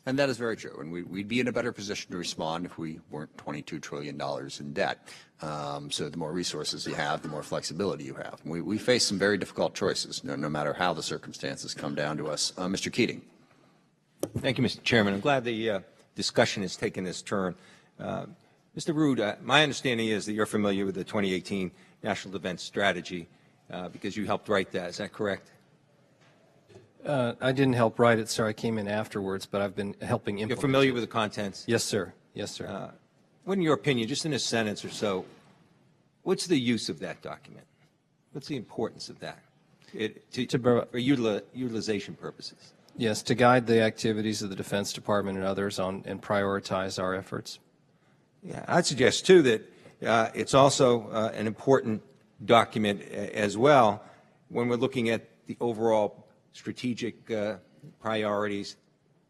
And that is very true. And we'd be in a better position to respond if we weren't $22 trillion in debt. So the more resources you have, the more flexibility you have. We face some very difficult choices, no matter how the circumstances come down to us. Mr. Keating. Thank you, Mr. Chairman. I'm glad the discussion has taken this turn. Mr. Rood, my understanding is that you're familiar with the 2018 National Defense Strategy because you helped write that. Is that correct? I didn't help write it, sir. I came in afterwards, but I've been helping implement it. You're familiar with the contents? Yes, sir. Yes, sir. What, in your opinion, just in a sentence or so, what's the use of that document? What's the importance of that for utilization purposes? Yes, to guide the activities of the Defense Department and others on and prioritize our efforts. Yeah, I'd suggest, too, that it's also an important document as well when we're looking at the overall strategic priorities.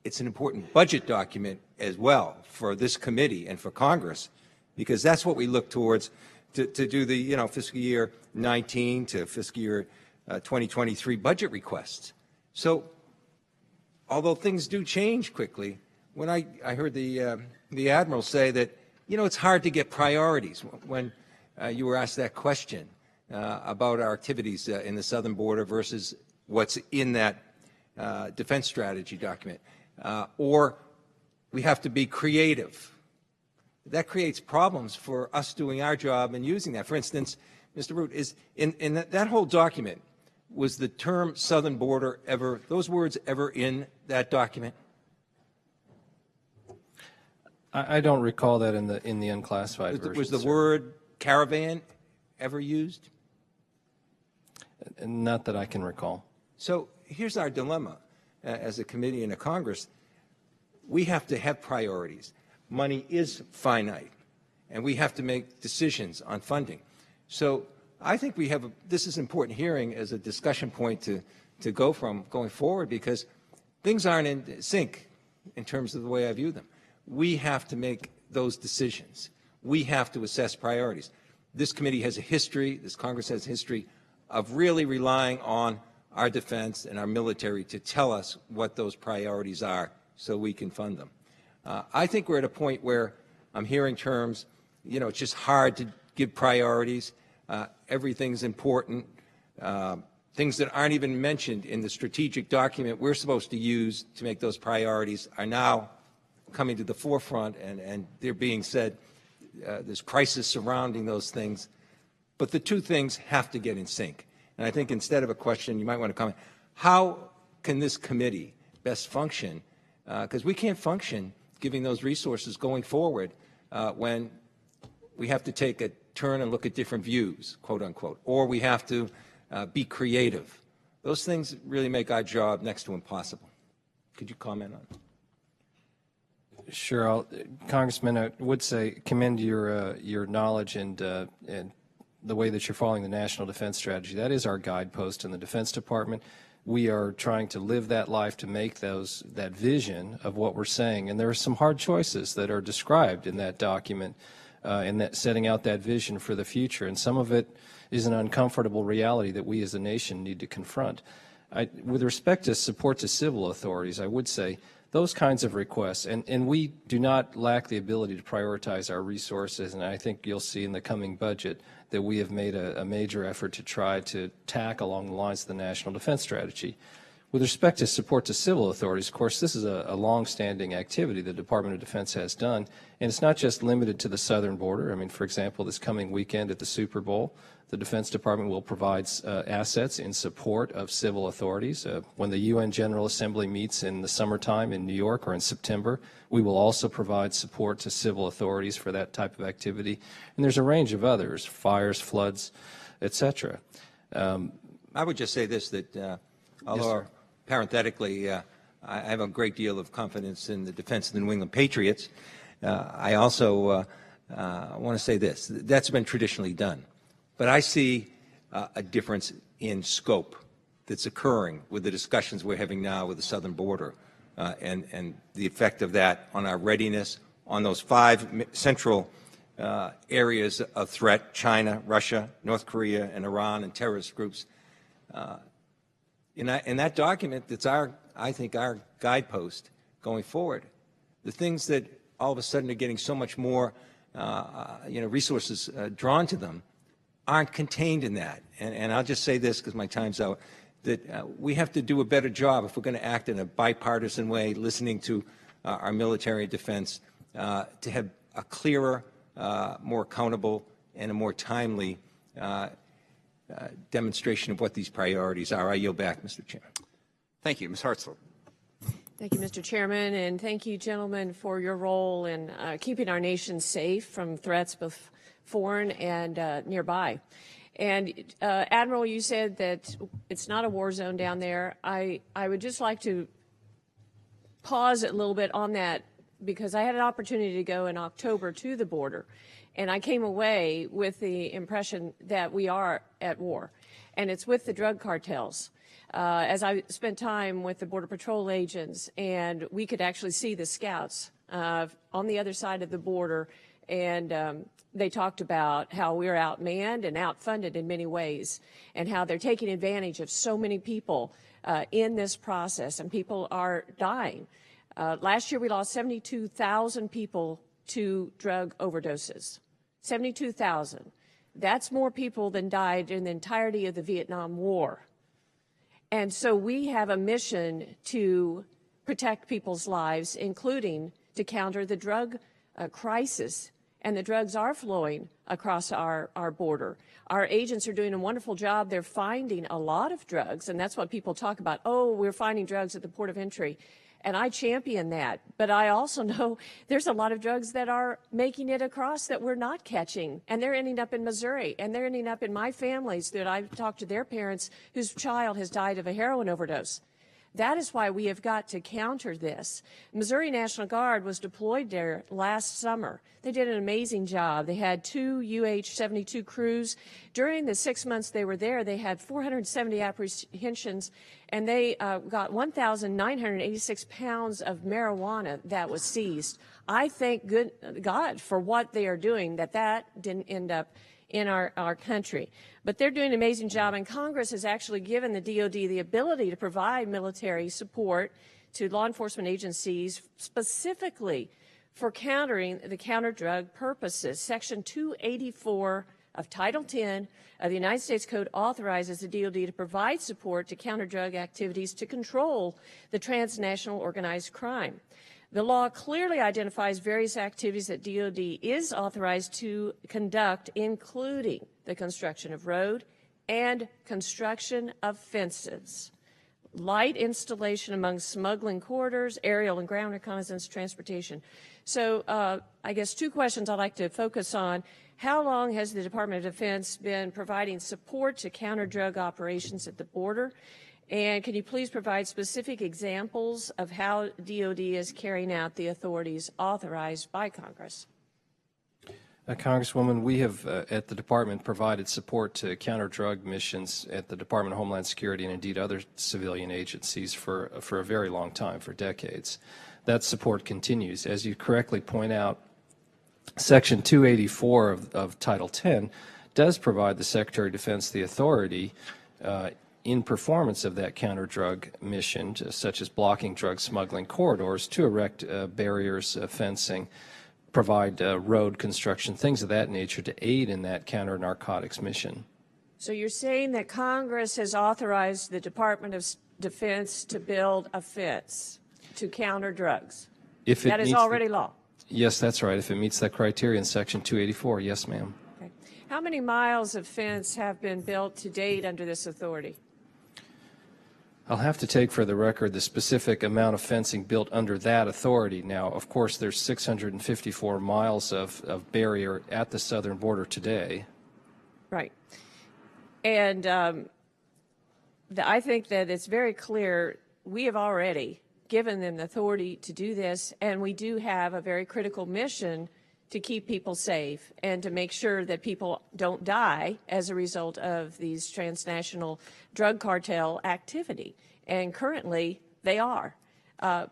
It's an important budget document as well for this committee and for Congress, because that's what we look towards to do the fiscal year 19 to fiscal year 2023 budget requests. So although things do change quickly, when I heard the Admiral say that it's hard to get priorities when you were asked that question about our activities in the southern border versus what's in that defense strategy document, or we have to be creative. That creates problems for us doing our job and using that. For instance, Mr. Rood, is in that whole document, was the term southern border ever, those words ever in that document? I don't recall that in the unclassified version. Was the word caravan ever used? Not that I can recall. So here's our dilemma as a committee and a Congress. We have to have priorities. Money is finite, and we have to make decisions on funding. So I think we have this is an important hearing as a discussion point to go from going forward, because things aren't in sync in terms of the way I view them. We have to make those decisions. We have to assess priorities. This committee has a history, this Congress has a history of really relying on our defense and our military to tell us what those priorities are so we can fund them. I think we're at a point where I'm hearing terms, it's just hard to give priorities. Everything's important. Things that aren't even mentioned in the strategic document we're supposed to use to make those priorities are now coming to the forefront, and they're being said. There's crisis surrounding those things. But the two things have to get in sync. And I think instead of a question, you might want to comment, how can this committee best function? Because we can't function giving those resources going forward when we have to take a turn and look at different views, quote unquote, or we have to be creative. Those things really make our job next to impossible. Could you comment on it? Sure, Congressman. I would say commend your knowledge and the way that you're following the National Defense Strategy. That is our guidepost in the Defense Department. We are trying to live that life to make that vision of what we're saying. And there are some hard choices that are described in that document and that setting out that vision for the future. And some of it is an uncomfortable reality that we as a nation need to confront. With respect to support to civil authorities, I would say those kinds of requests, and we do not lack the ability to prioritize our resources, and I think you'll see in the coming budget that we have made a major effort to try to tack along the lines of the National Defense Strategy. With respect to support to civil authorities, of course, this is a long-standing activity the Department of Defense has done, and it's not just limited to the southern border. I mean, for example, this coming weekend at the Super Bowl, the Defense Department will provide assets in support of civil authorities. When the UN General Assembly meets in the summertime in New York or in September, we will also provide support to civil authorities for that type of activity. And there's a range of others, fires, floods, etc. I would just say this, that although yes, parenthetically, I have a great deal of confidence in the defense of the New England Patriots, I also want to say this. That's been traditionally done. But I see a difference in scope that's occurring with the discussions we're having now with the southern border and the effect of that on our readiness, on those 5 central areas of threat: China, Russia, North Korea, and Iran, and terrorist groups. In that document, that's I think our guidepost, going forward. The things that all of a sudden are getting so much more resources drawn to them aren't contained in that. And I'll just say this because my time's out, that we have to do a better job if we're going to act in a bipartisan way, listening to our military defense, to have a clearer, more accountable, and a more timely demonstration of what these priorities are. I yield back, Mr. Chairman. Thank you. Ms. Hartzler. Thank you, Mr. Chairman, and thank you, gentlemen, for your role in keeping our nation safe from threats both foreign and nearby. And Admiral, you said that it's not a war zone down there. I would just like to pause a little bit on that because I had an opportunity to go in October to the border, and I came away with the impression that we are at war, and it's with the drug cartels. As I spent time with the Border Patrol agents, and we could actually see the scouts on the other side of the border, and they talked about how we're outmanned and outfunded in many ways, and how they're taking advantage of so many people in this process, and people are dying. Last year, we lost 72,000 people to drug overdoses. 72,000. That's more people than died in the entirety of the Vietnam War. And so we have a mission to protect people's lives, including to counter the drug crisis. And the drugs are flowing across our border. Our agents are doing a wonderful job. They're finding a lot of drugs, and that's what people talk about. Oh, we're finding drugs at the port of entry. And I champion that. But I also know there's a lot of drugs that are making it across that we're not catching. And they're ending up in Missouri. And they're ending up in my families that I've talked to their parents whose child has died of a heroin overdose. That is why we have got to counter this. Missouri National Guard was deployed there last summer. They did an amazing job. They had 2 UH-72 crews. During the 6 months they were there, they had 470 apprehensions, and they got 1,986 pounds of marijuana that was seized. I thank God for what they are doing, that didn't end up in our country. But they're doing an amazing job, and Congress has actually given the DOD the ability to provide military support to law enforcement agencies specifically for countering the counter-drug purposes. Section 284 of Title 10 of the United States Code authorizes the DOD to provide support to counter-drug activities to control the transnational organized crime. The law clearly identifies various activities that DOD is authorized to conduct, including the construction of road and construction of fences, light installation among smuggling corridors, aerial and ground reconnaissance, transportation. So I guess 2 questions I'd like to focus on. How long has the Department of Defense been providing support to counter-drug operations at the border? And can you please provide specific examples of how DOD is carrying out the authorities authorized by Congress? Congresswoman, we have at the Department provided support to counter-drug missions at the Department of Homeland Security and indeed other civilian agencies for a very long time, for decades. That support continues. As you correctly point out, Section 284 of Title 10 does provide the Secretary of Defense the authority in performance of that counter-drug mission, such as blocking drug smuggling corridors, to erect barriers, fencing, provide road construction, things of that nature to aid in that counter-narcotics mission. So you're saying that Congress has authorized the Department of Defense to build a fence to counter drugs? If it that is already law? Yes, that's right. If it meets that criteria in Section 284, yes, ma'am. Okay. How many miles of fence have been built to date under this authority? I'll have to take for the record the specific amount of fencing built under that authority. Now, of course, there's 654 miles of barrier at the southern border today. Right. And I think that it's very clear we have already given them the authority to do this, and we do have a very critical mission to keep people safe and to make sure that people don't die as a result of these transnational drug cartel activity. And currently, they are.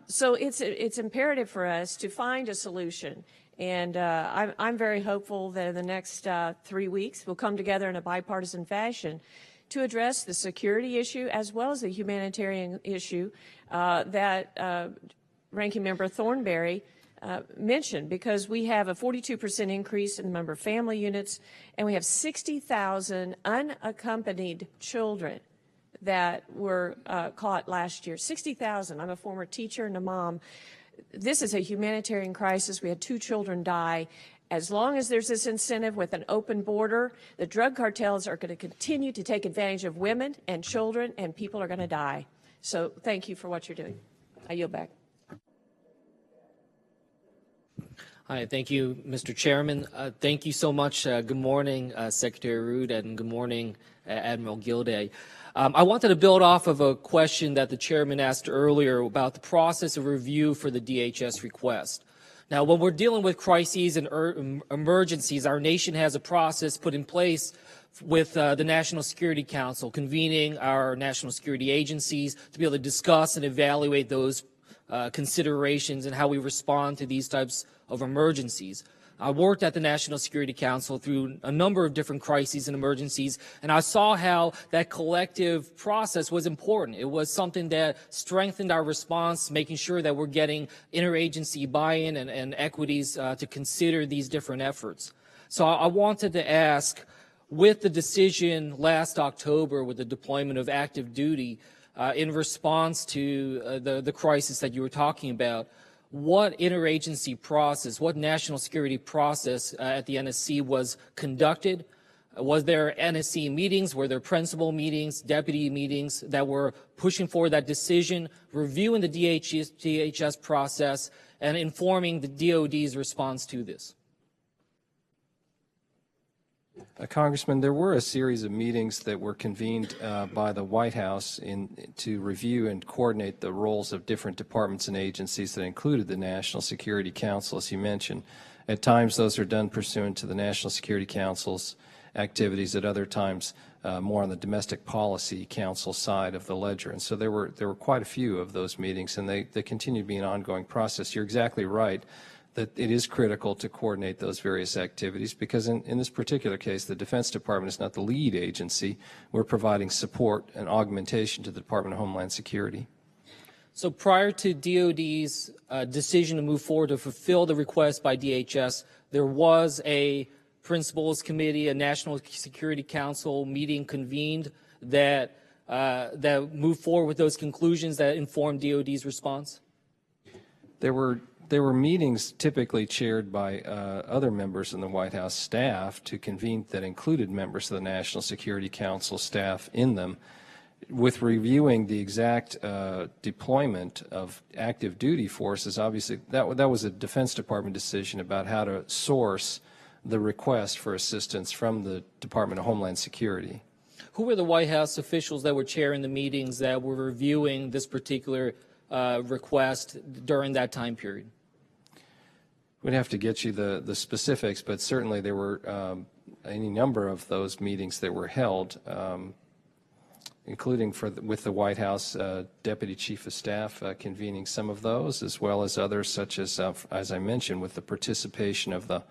So it's imperative for us to find a solution. And I'm very hopeful that in the next 3 weeks, we'll come together in a bipartisan fashion to address the security issue as well as the humanitarian issue that Ranking Member Thornberry mentioned, because we have a 42% increase in the number of family units, and we have 60,000 unaccompanied children that were caught last year. 60,000. I'm a former teacher and a mom. This is a humanitarian crisis. We had 2 children die. As long as there's this incentive with an open border, the drug cartels are going to continue to take advantage of women and children, and people are going to die. So thank you for what you're doing. I yield back. Hi, thank you, Mr. Chairman. Thank you so much. Good morning, Secretary Rood, and good morning, Admiral Gilday. I wanted to build off of a question that the chairman asked earlier about the process of review for the DHS request. Now, when we're dealing with crises and emergencies, our nation has a process put in place with the National Security Council, convening our national security agencies to be able to discuss and evaluate those considerations and how we respond to these types of emergencies. I worked at the National Security Council through a number of different crises and emergencies, and I saw how that collective process was important. It was something that strengthened our response, making sure that we're getting interagency buy-in and equities to consider these different efforts. So I wanted to ask, with the decision last October with the deployment of active duty in response to the crisis that you were talking about, what interagency process, what national security process at the NSC was conducted? Was there NSC meetings? Were there principal meetings, deputy meetings that were pushing forward that decision, reviewing the DHS process, and informing the DOD's response to this? Congressman, there were a series of meetings that were convened by the White House to review and coordinate the roles of different departments and agencies that included the National Security Council, as you mentioned. At times, those are done pursuant to the National Security Council's activities. At other times, more on the Domestic Policy Council side of the ledger. And so there were quite a few of those meetings, and they continue to be an ongoing process. You're exactly right that it is critical to coordinate those various activities, because in this particular case, the Defense Department is not the lead agency. We're providing support and augmentation to the Department of Homeland Security. So prior to DOD's decision to move forward to fulfill the request by DHS, there was a Principals Committee, a National Security Council meeting convened that moved forward with those conclusions that informed DOD's response? There were meetings typically chaired by other members in the White House staff to convene that included members of the National Security Council staff in them. With reviewing the exact deployment of active duty forces, obviously that was a Defense Department decision about how to source the request for assistance from the Department of Homeland Security. Who were the White House officials that were chairing the meetings that were reviewing this particular request during that time period? We'd have to get you the specifics, but certainly there were any number of those meetings that were held, including with the White House Deputy Chief of Staff convening some of those, as well as others such as I mentioned, with the participation of the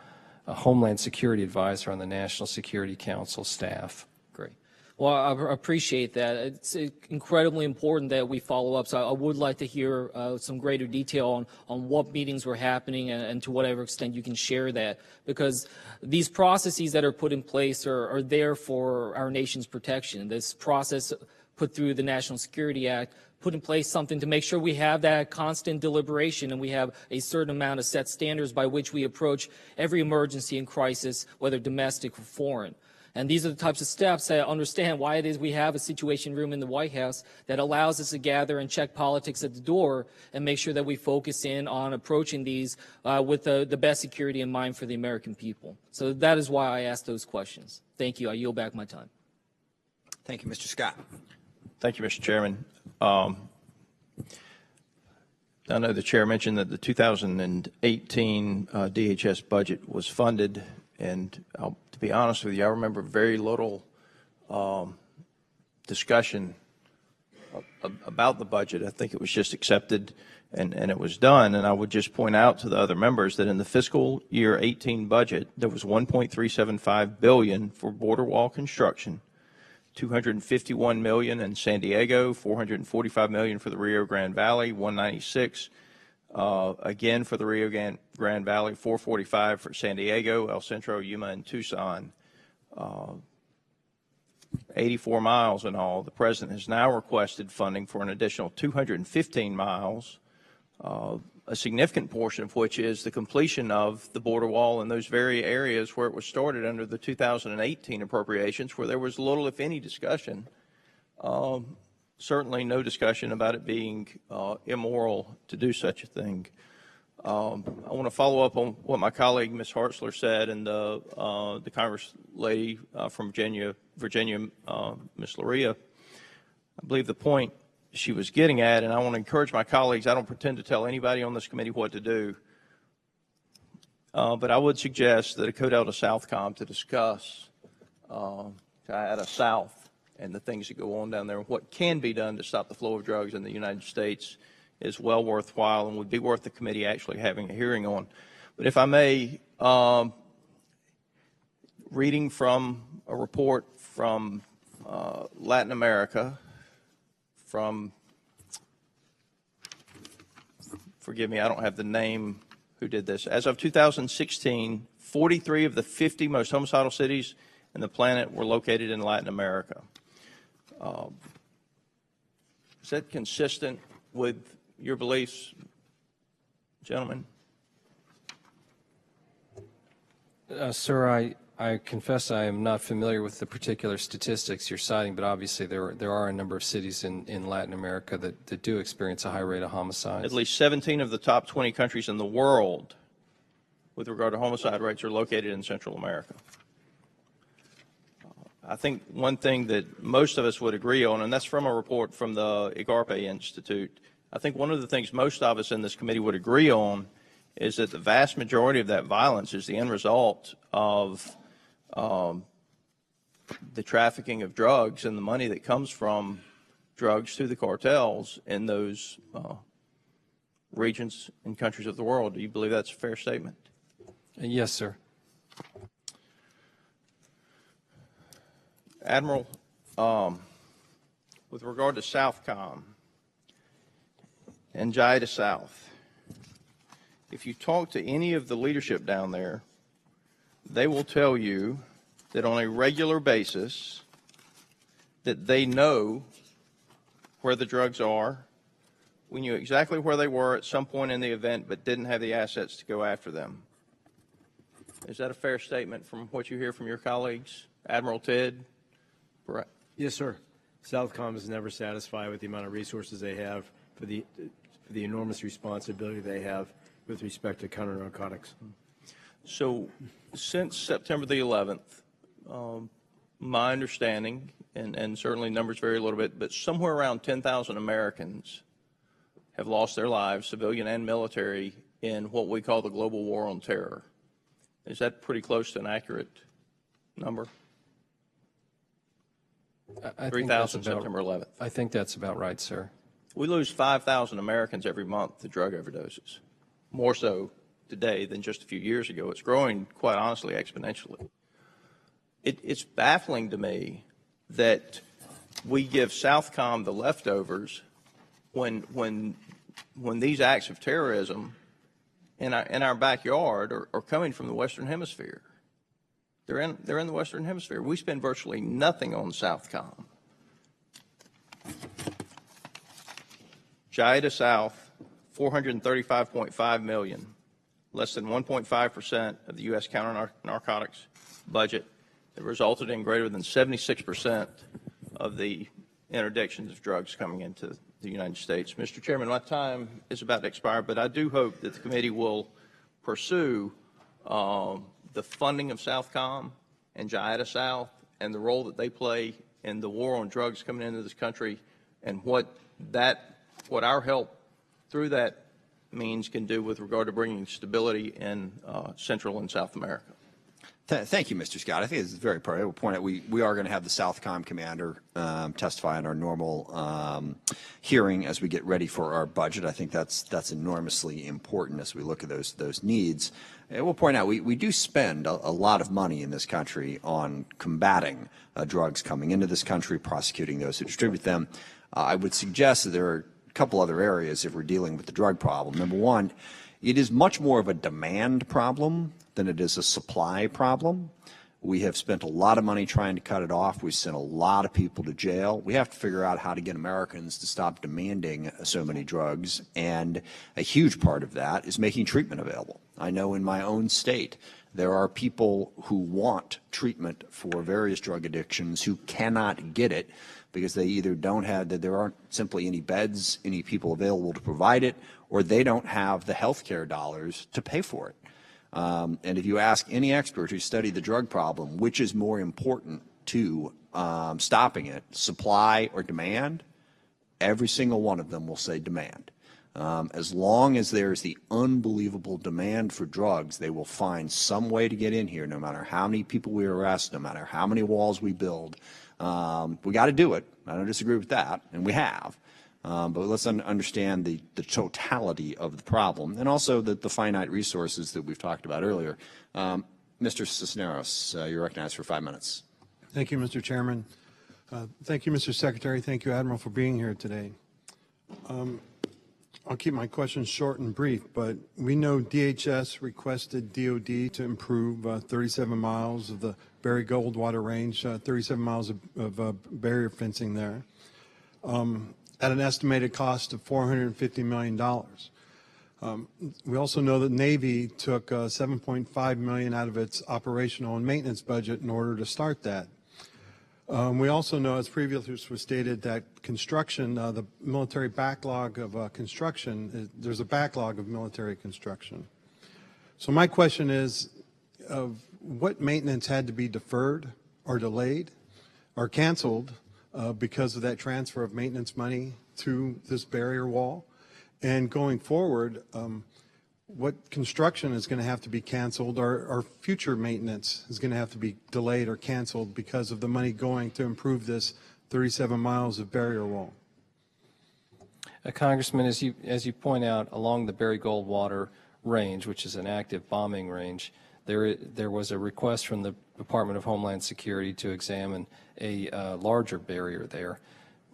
Homeland Security Advisor on the National Security Council staff. Great. Well, I appreciate that. It's incredibly important that we follow up. So I would like to hear some greater detail on what meetings were happening and to whatever extent you can share that, because these processes that are put in place are there for our nation's protection. This process put through the National Security Act put in place something to make sure we have that constant deliberation and we have a certain amount of set standards by which we approach every emergency and crisis, whether domestic or foreign. And these are the types of steps that understand why it is we have a Situation Room in the White House that allows us to gather and check politics at the door and make sure that we focus in on approaching these with the best security in mind for the American people. So that is why I asked those questions. Thank you. I yield back my time. Thank you, Mr. Scott. Thank you, Mr. Chairman. I know the chair mentioned that the 2018 DHS budget was funded, and to be honest with you, I remember very little discussion about the budget. I think it was just accepted and it was done. And I would just point out to the other members that in the fiscal year 18 budget, there was $1.375 billion for border wall construction, $251 million in San Diego, $445 million for the Rio Grande Valley, $196 Again, for the Rio Grande Valley, 445 for San Diego, El Centro, Yuma, and Tucson. 84 miles in all. The President has now requested funding for an additional 215 miles, a significant portion of which is the completion of the border wall in those very areas where it was started under the 2018 appropriations, where there was little, if any, discussion, certainly no discussion about it being immoral to do such a thing. I want to follow up on what my colleague, Ms. Hartzler, said, and the Congress lady from Virginia, Ms. Loria. I believe the point she was getting at, and I want to encourage my colleagues, I don't pretend to tell anybody on this committee what to do, but I would suggest that a Codell to Southcom to discuss Guyana South and the things that go on down there, and what can be done to stop the flow of drugs in the United States is well worthwhile and would be worth the committee actually having a hearing on. But if I may, reading from a report from Latin America, from, forgive me, I don't have the name who did this. As of 2016, 43 of the 50 most homicidal cities in the planet were located in Latin America. Is that consistent with your beliefs, gentlemen? Sir, I confess I am not familiar with the particular statistics you're citing, but obviously there are a number of cities in Latin America that do experience a high rate of homicides. At least 17 of the top 20 countries in the world with regard to homicide rates are located in Central America. I think one thing that most of us would agree on, and that's from a report from the IGARPE Institute, I think one of the things most of us in this committee would agree on is that the vast majority of that violence is the end result of the trafficking of drugs and the money that comes from drugs through the cartels in those regions and countries of the world. Do you believe that's a fair statement? Yes, sir. Admiral, with regard to Southcom and Jai to South, if you talk to any of the leadership down there, they will tell you that on a regular basis that they know where the drugs are. We knew exactly where they were at some point in the event, but didn't have the assets to go after them. Is that a fair statement from what you hear from your colleagues? Admiral Tidd? Yes, sir. Southcom is never satisfied with the amount of resources they have for the enormous responsibility they have with respect to counter-narcotics. So since September the 11th, my understanding, and certainly numbers vary a little bit, but somewhere around 10,000 Americans have lost their lives, civilian and military, in what we call the global war on terror. Is that pretty close to an accurate number? 3,000 September 11th. I think that's about right, sir. We lose 5,000 Americans every month to drug overdoses, more so today than just a few years ago. It's growing, quite honestly, exponentially. It's baffling to me that we give Southcom the leftovers when these acts of terrorism in our backyard are coming from the Western Hemisphere. They're in the Western Hemisphere. We spend virtually nothing on Southcom. Jai to South, $435.5 million, less than 1.5% of the U.S. counter-narcotics budget. It resulted in greater than 76% of the interdictions of drugs coming into the United States. Mr. Chairman, my time is about to expire, but I do hope that the committee will pursue the funding of Southcom and Jai to South and the role that they play in the war on drugs coming into this country, and what our help through that means can do with regard to bringing stability in Central and South America. Thank you, Mr. Scott. I think it's very important. I will point out we are going to have the Southcom commander testify in our normal hearing as we get ready for our budget. I think that's enormously important as we look at those needs. And we'll point out we do spend a lot of money in this country on combating drugs coming into this country, prosecuting those who distribute them. I would suggest that there are couple other areas if we're dealing with the drug problem. Number one, it is much more of a demand problem than it is a supply problem. We have spent a lot of money trying to cut it off. We've sent a lot of people to jail. We have to figure out how to get Americans to stop demanding so many drugs, and a huge part of that is making treatment available. I know in my own state there are people who want treatment for various drug addictions who cannot get it because they either don't have, that there aren't simply any beds, any people available to provide it, or they don't have the health care dollars to pay for it. And if you ask any expert who studied the drug problem, which is more important to stopping it, supply or demand, every single one of them will say demand. As long as there's the unbelievable demand for drugs, they will find some way to get in here, no matter how many people we arrest, no matter how many walls we build. We got to do it. I don't disagree with that, and we have. But let's understand the totality of the problem, and also the finite resources that we've talked about earlier. Mr. Cisneros, you're recognized for 5 minutes. Thank you, Mr. Chairman. Thank you, Mr. Secretary. Thank you, Admiral, for being here today. I'll keep my questions short and brief, but we know DHS requested DOD to improve 37 miles of the Barry Goldwater Range, 37 miles of barrier fencing there, at an estimated cost of $450 million. We also know that Navy took $7.5 million out of its operational and maintenance budget in order to start that. We also know, as previously was stated, that construction, the military backlog of construction, there's a backlog of military construction. So my question is, what maintenance had to be deferred or delayed or canceled because of that transfer of maintenance money to this barrier wall? And going forward, what construction is going to have to be canceled, or future maintenance is going to have to be delayed or canceled because of the money going to improve this 37 miles of barrier wall? Congressman, as you point out, along the Barry Goldwater Range, which is an active bombing range, there was a request from the Department of Homeland Security to examine a larger barrier there.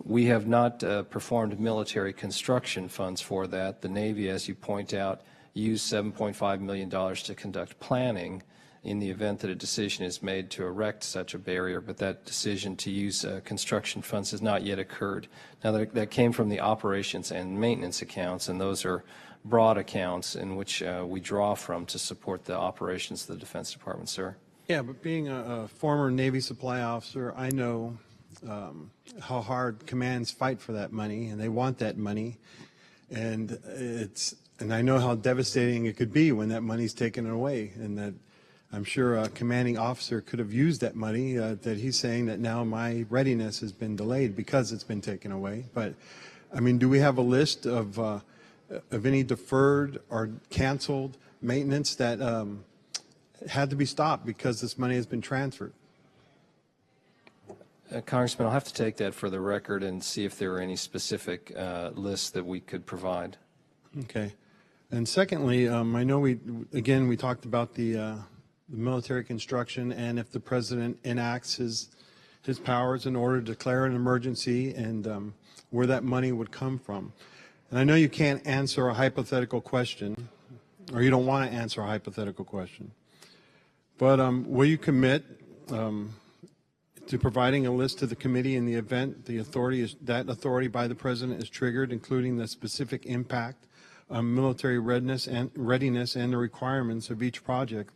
We have not performed military construction funds for that. The Navy, as you point out, used $7.5 million to conduct planning in the event that a decision is made to erect such a barrier, but that decision to use construction funds has not yet occurred. Now, that came from the operations and maintenance accounts, and those are broad accounts in which we draw from to support the operations of the Defense Department, sir. Yeah, but being a former Navy supply officer, I know how hard commands fight for that money, and they want that money, and I know how devastating it could be when that money's taken away, and that I'm sure a commanding officer could have used that money that he's saying that now my readiness has been delayed because it's been taken away. But, I mean, do we have a list of any deferred or canceled maintenance that had to be stopped because this money has been transferred? Congressman, I'll have to take that for the record and see if there are any specific lists that we could provide. Okay. And secondly, I know we talked about the military construction, and if the president enacts his powers in order to declare an emergency, and where that money would come from. And I know you can't answer a hypothetical question, or you don't want to answer a hypothetical question, but will you commit to providing a list to the committee in the event that authority by the president is triggered, including the specific impact on military readiness and the requirements of each project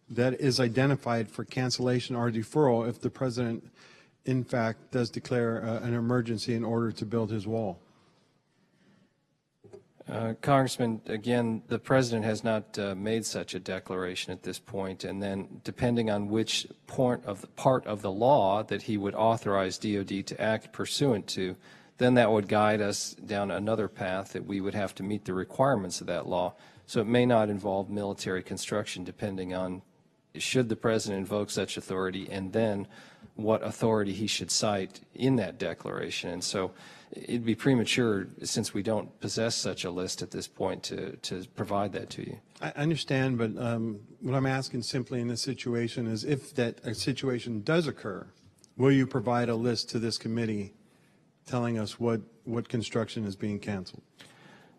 that is identified for cancellation or deferral if the president, in fact, does declare an emergency in order to build his wall? Congressman, again, the president has not made such a declaration at this point, and then depending on which part of the law that he would authorize DOD to act pursuant to, then that would guide us down another path that we would have to meet the requirements of that law. So it may not involve military construction, depending on should the president invoke such authority, and then what authority he should cite in that declaration. And so it'd be premature, since we don't possess such a list at this point, to provide that to you. I understand, but what I'm asking simply in this situation is, if that a situation does occur, will you provide a list to this committee telling us what construction is being canceled?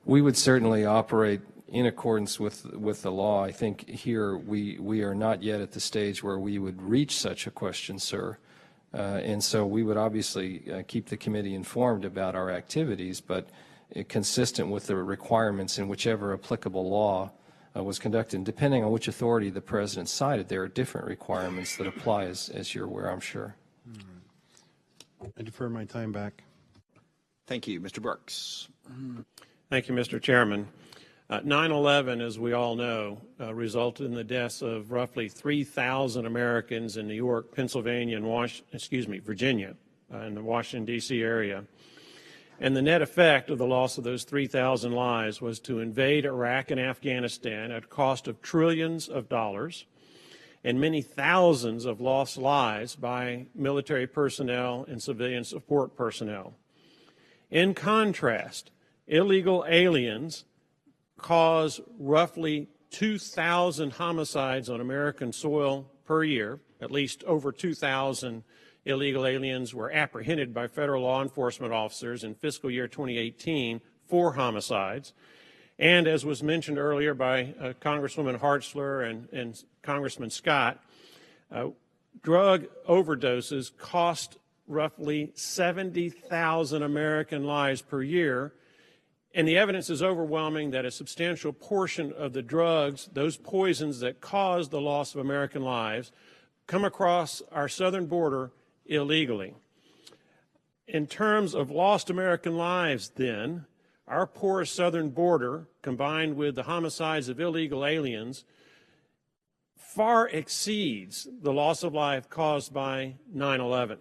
We would certainly operate in accordance with the law. I think here we are not yet at the stage where we would reach such a question, sir. And so we would obviously keep the committee informed about our activities, but consistent with the requirements in whichever applicable law was conducted. And depending on which authority the President cited, there are different requirements that apply, as you're aware, I'm sure. I defer my time back. Thank you. Mr. Brooks. Thank you, Mr. Chairman. 9/11, as we all know, resulted in the deaths of roughly 3,000 Americans in New York, Pennsylvania, and Virginia, in the Washington, D.C. area. And the net effect of the loss of those 3,000 lives was to invade Iraq and Afghanistan at a cost of trillions of dollars and many thousands of lost lives by military personnel and civilian support personnel. In contrast, illegal aliens cause roughly 2,000 homicides on American soil per year. At least over 2,000 illegal aliens were apprehended by federal law enforcement officers in fiscal year 2018 for homicides. And as was mentioned earlier by Congresswoman Hartzler and Congressman Scott, drug overdoses cost roughly 70,000 American lives per year. And the evidence is overwhelming that a substantial portion of the drugs, those poisons that cause the loss of American lives, come across our southern border illegally. In terms of lost American lives, then, our porous southern border, combined with the homicides of illegal aliens, far exceeds the loss of life caused by 9/11.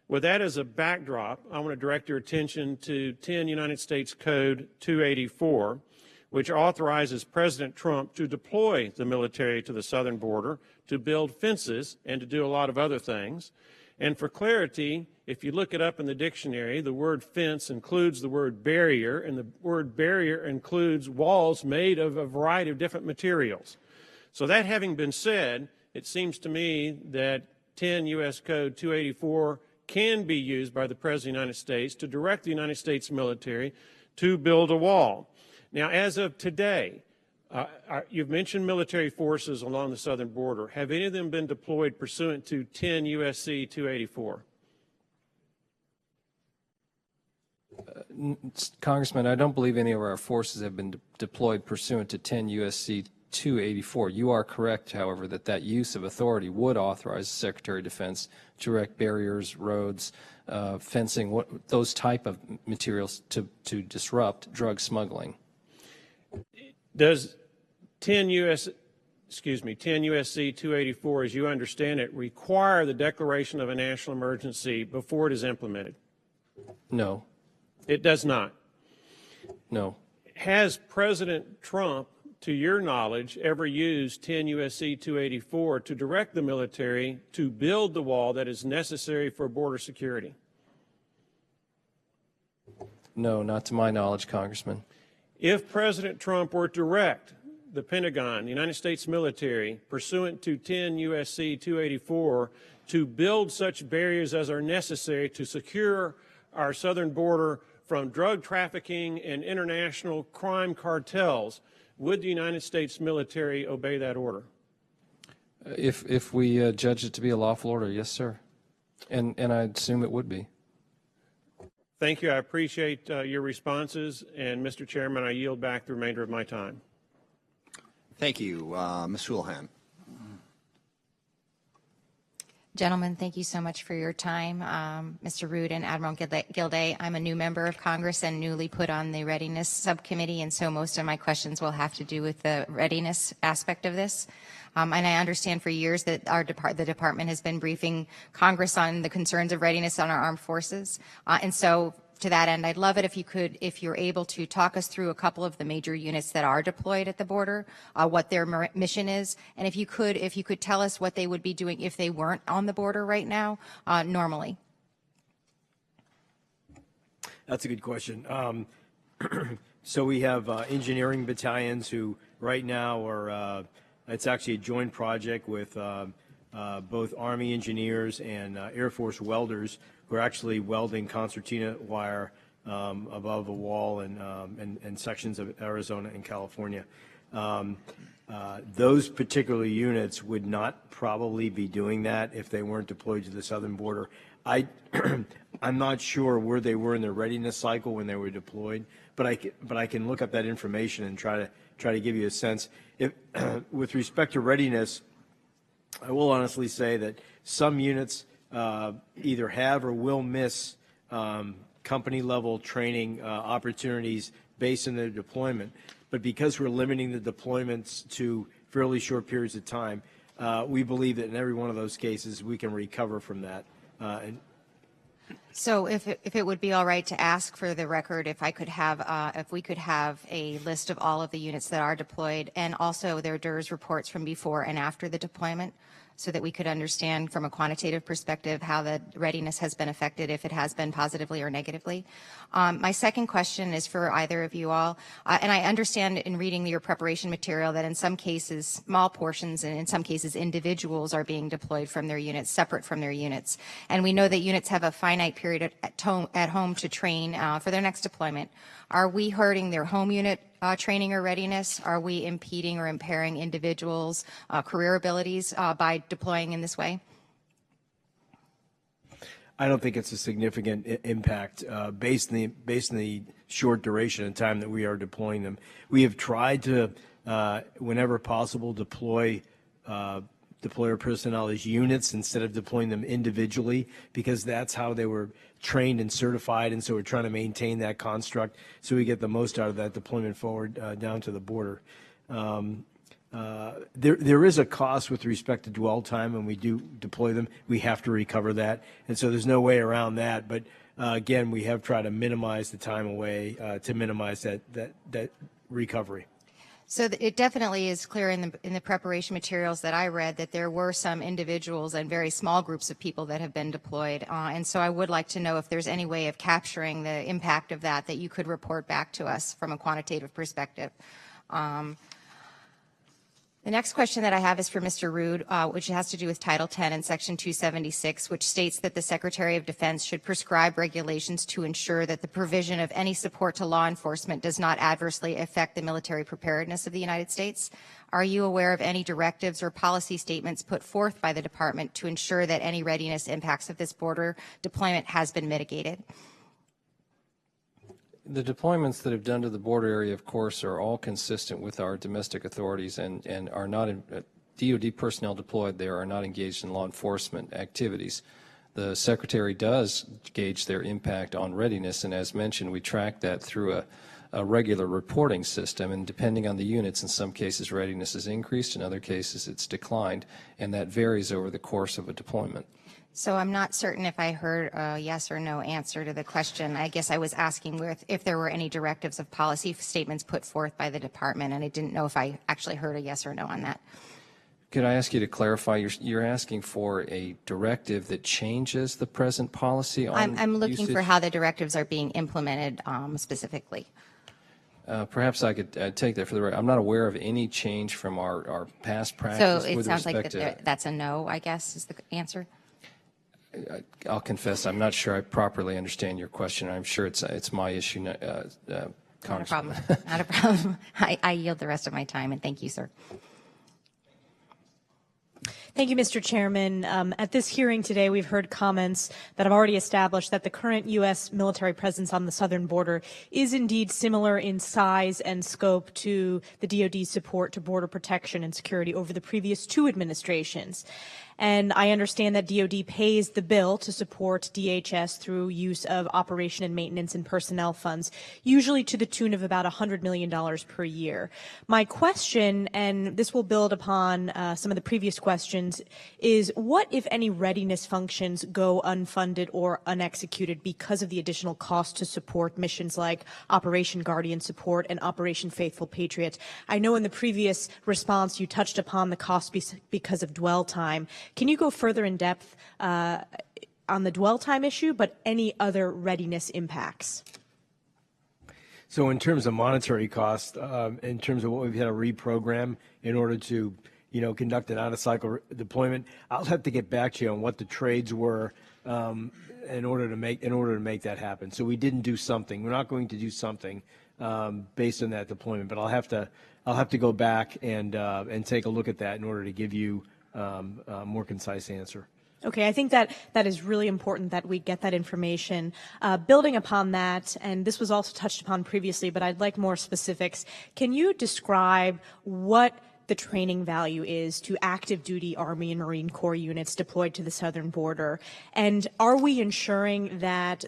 With that as a backdrop, I want to direct your attention to 10 United States Code 284, which authorizes President Trump to deploy the military to the southern border, to build fences, and to do a lot of other things. And for clarity, if you look it up in the dictionary, the word fence includes the word barrier, and the word barrier includes walls made of a variety of different materials. So that having been said, it seems to me that 10 U.S. Code 284 can be used by the President of the United States to direct the United States military to build a wall. Now, as of today, you've mentioned military forces along the southern border. Have any of them been deployed pursuant to 10 U.S.C. 284? Congressman, I don't believe any of our forces have been deployed pursuant to 10 U.S.C. 284. You are correct, however, that use of authority would authorize the Secretary of Defense to erect barriers, roads, fencing, those type of materials to disrupt drug smuggling. Does 10 U.S.C. 284, as you understand it, require the declaration of a national emergency before it is implemented? No. It does not? No. Has President Trump, to your knowledge, ever used 10 U.S.C. 284 to direct the military to build the wall that is necessary for border security? No, not to my knowledge, Congressman. If President Trump were to direct the Pentagon, the United States military, pursuant to 10 U.S.C. 284, to build such barriers as are necessary to secure our southern border from drug trafficking and international crime cartels, would the United States military obey that order? If we judge it to be a lawful order, yes, sir. And I assume it would be. Thank you. I appreciate your responses. And, Mr. Chairman, I yield back the remainder of my time. Thank you. Ms. Houlihan. Gentlemen, thank you so much for your time. Mr. Rood and Admiral Gilday, I'm a new member of Congress and newly put on the Readiness Subcommittee, and so most of my questions will have to do with the readiness aspect of this. And I understand for years that the department has been briefing Congress on the concerns of readiness on our armed forces. And so to that end, I'd love it if you're able to talk us through a couple of the major units that are deployed at the border, what their mission is, and if you could tell us what they would be doing if they weren't on the border right now, normally. That's a good question. So we have engineering battalions who right now are, it's actually a joint project with both Army engineers and Air Force welders, we're actually welding concertina wire above a wall in sections of Arizona and California. Those particular units would not probably be doing that if they weren't deployed to the southern border. I'm not sure where they were in their readiness cycle when they were deployed, but I can look up that information and try to give you a sense. With respect to readiness, I will honestly say that some units either have or will miss company-level training opportunities based on their deployment. But because we're limiting the deployments to fairly short periods of time, we believe that in every one of those cases we can recover from that. So if it would be all right to ask for the record, if we could have a list of all of the units that are deployed and also their DERS reports from before and after the deployment, so that we could understand from a quantitative perspective how the readiness has been affected, if it has been positively or negatively. My second question is for either of you all, and I understand in reading your preparation material that in some cases small portions and in some cases individuals are being deployed from their units, separate from their units. And we know that units have a finite period at home to train for their next deployment. Are we hurting their home unit training or readiness? Are we impeding or impairing individuals' career abilities by deploying in this way? I don't think it's a significant impact based on the short duration of time that we are deploying them. We have tried to, whenever possible, deploy our personnel as units instead of deploying them individually, because that's how they were trained and certified, and so we're trying to maintain that construct so we get the most out of that deployment forward down to the border. There is a cost with respect to dwell time when we do deploy them. We have to recover that, and so there's no way around that. But again, we have tried to minimize the time away to minimize that recovery. So it definitely is clear in the preparation materials that I read that there were some individuals and very small groups of people that have been deployed. And so I would like to know if there's any way of capturing the impact of that you could report back to us from a quantitative perspective. The next question that I have is for Mr. Rood, which has to do with Title 10 and Section 276, which states that the Secretary of Defense should prescribe regulations to ensure that the provision of any support to law enforcement does not adversely affect the military preparedness of the United States. Are you aware of any directives or policy statements put forth by the Department to ensure that any readiness impacts of this border deployment has been mitigated? The deployments that have done to the border area, of course, are all consistent with our domestic authorities and are not DOD personnel deployed there are not engaged in law enforcement activities. The Secretary does gauge their impact on readiness, and as mentioned, we track that through a regular reporting system, and depending on the units, in some cases readiness is increased, in other cases it's declined, and that varies over the course of a deployment. So I'm not certain if I heard a yes or no answer to the question. I guess I was asking if there were any directives of policy statements put forth by the Department, and I didn't know if I actually heard a yes or no on that. Could I ask you to clarify? You're asking for a directive that changes the present policy on I'm looking usage? for how the directives are being implemented specifically. Perhaps I could take that for the record. I'm not aware of any change from our past So practice it with sounds like respect to. that's a no, I guess, is the answer. I'll confess I'm not sure I properly understand your question. I'm sure it's my issue, Not a problem. Not a problem. I yield the rest of my time, and thank you, sir. Thank you, Mr. Chairman. At this hearing today, we've heard comments that have already established that the current U.S. military presence on the southern border is indeed similar in size and scope to the DoD's support to border protection and security over the previous two administrations. And I understand that DoD pays the bill to support DHS through use of operation and maintenance and personnel funds, usually to the tune of about $100 million per year. My question, and this will build upon some of the previous questions, is what, if any, readiness functions go unfunded or unexecuted because of the additional cost to support missions like Operation Guardian Support and Operation Faithful Patriot? I know in the previous response you touched upon the cost because of dwell time. Can you go further in depth on the dwell time issue, but any other readiness impacts? So in terms of monetary cost, in terms of what we've had to reprogram in order to conduct an out-of-cycle deployment. I'll have to get back to you on what the trades were in order to make that happen. So we didn't do something. We're not going to do something based on that deployment, but I'll have to go back and take a look at that in order to give you a more concise answer. Okay, I think that is really important that we get that information. Building upon that, and this was also touched upon previously, but I'd like more specifics. Can you describe what the training value is to active duty Army and Marine Corps units deployed to the southern border? And are we ensuring that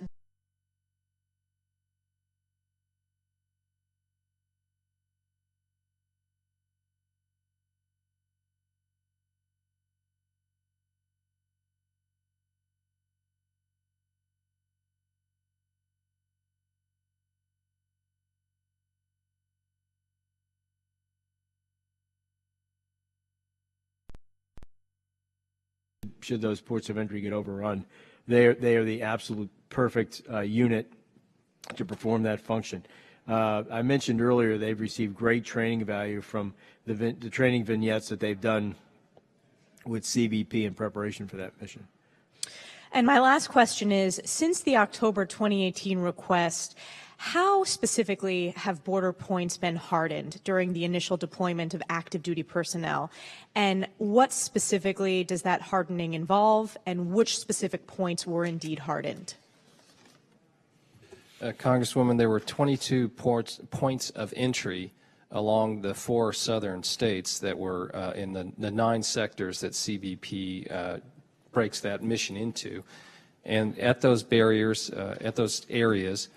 should those ports of entry get overrun, they are the absolute perfect unit to perform that function. I mentioned earlier they've received great training value from the training vignettes that they've done with CBP in preparation for that mission. And my last question is, since the October 2018 request, how specifically have border points been hardened during the initial deployment of active duty personnel? And what specifically does that hardening involve, and which specific points were indeed hardened? Congresswoman, there were 22 points of entry along the 4 southern states that were in the 9 sectors that CBP breaks that mission into. And at those barriers, at those areas,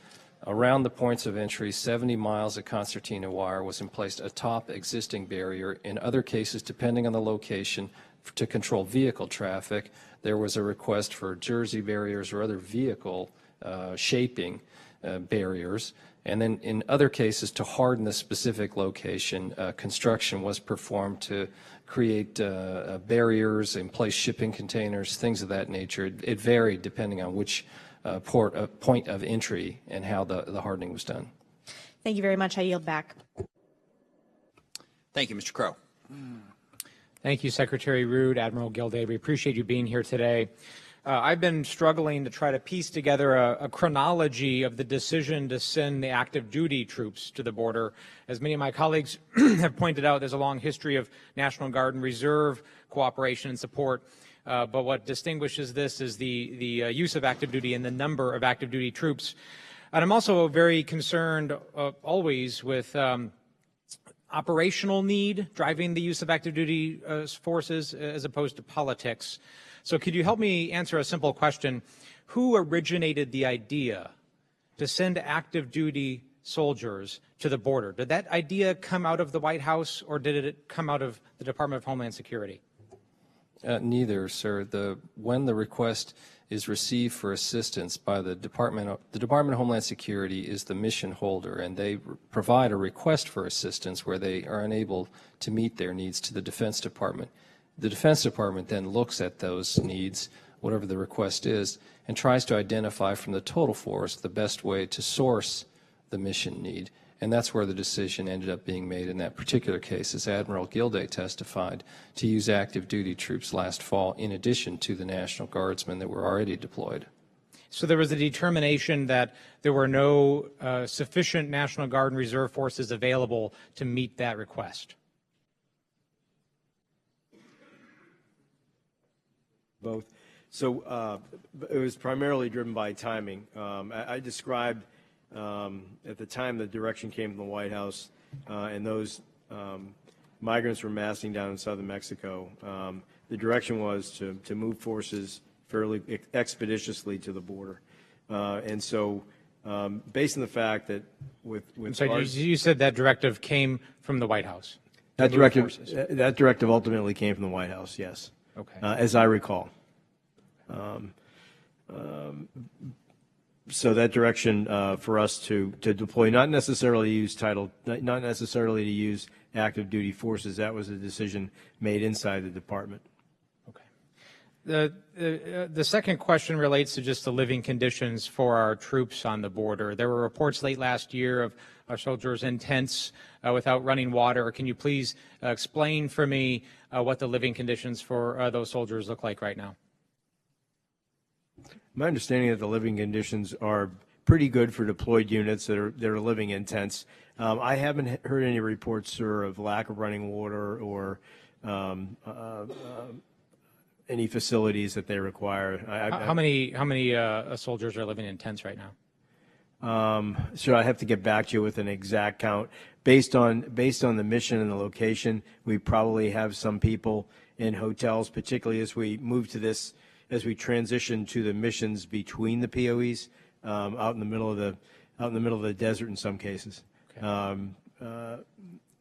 around the points of entry, 70 miles of concertina wire was placed atop existing barrier. In other cases, depending on the location, to control vehicle traffic, there was a request for jersey barriers or other vehicle shaping barriers. And then in other cases, to harden the specific location, construction was performed to create barriers and place shipping containers, things of that nature. It varied depending on which point of entry and how the hardening was done. Thank you very much. I yield back. Thank you, Mr. Crow. Thank you, Secretary Rood, Admiral Gilday. We appreciate you being here today. I've been struggling to try to piece together a chronology of the decision to send the active duty troops to the border. As many of my colleagues have pointed out, there's a long history of National Guard and Reserve cooperation and support. But what distinguishes this is the use of active duty and the number of active duty troops. And I'm also very concerned always with operational need driving the use of active duty forces as opposed to politics. So could you help me answer a simple question? Who originated the idea to send active duty soldiers to the border? Did that idea come out of the White House, or did it come out of the Department of Homeland Security? Neither, sir. When the request is received for assistance by the Department of Homeland Security is the mission holder, and they provide a request for assistance where they are unable to meet their needs to the Defense Department. The Defense Department then looks at those needs, whatever the request is, and tries to identify from the total force the best way to source the mission need. And that's where the decision ended up being made in that particular case, as Admiral Gilday testified, to use active duty troops last fall in addition to the National Guardsmen that were already deployed. So there was a determination that there were no sufficient National Guard and Reserve forces available to meet that request. Both. So it was primarily driven by timing. I described at the time the direction came from the White House and those migrants were massing down in southern Mexico. The direction was to move forces fairly expeditiously to the border. And so based on the fact that you said that directive came from the White House? That directive ultimately came from the White House, yes. Okay. As I recall. So that direction for us to deploy, not necessarily to use active duty forces, that was a decision made inside the department. Okay. The second question relates to just the living conditions for our troops on the border. There were reports late last year of our soldiers in tents without running water. Can you please explain for me what the living conditions for those soldiers look like right now? My understanding is that the living conditions are pretty good for deployed units that are living in tents. I haven't heard any reports, sir, of lack of running water or any facilities that they require. How many soldiers are living in tents right now? So I have to get back to you with an exact count. Based on the mission and the location, we probably have some people in hotels, particularly as we move to this, as we transition to the missions between the POEs, out in the middle of the desert in some cases. Okay.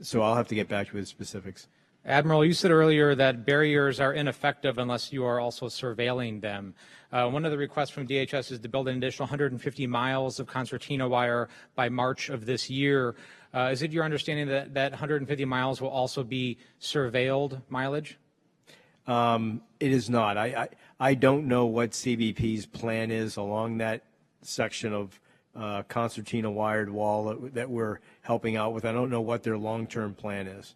So I'll have to get back to you with specifics. Admiral, you said earlier that barriers are ineffective unless you are also surveilling them. One of the requests from DHS is to build an additional 150 miles of concertina wire by March of this year. Is it your understanding that that 150 miles will also be surveilled mileage? It is not. I don't know what CBP's plan is along that section of concertina wired wall that we're helping out with. I don't know what their long-term plan is.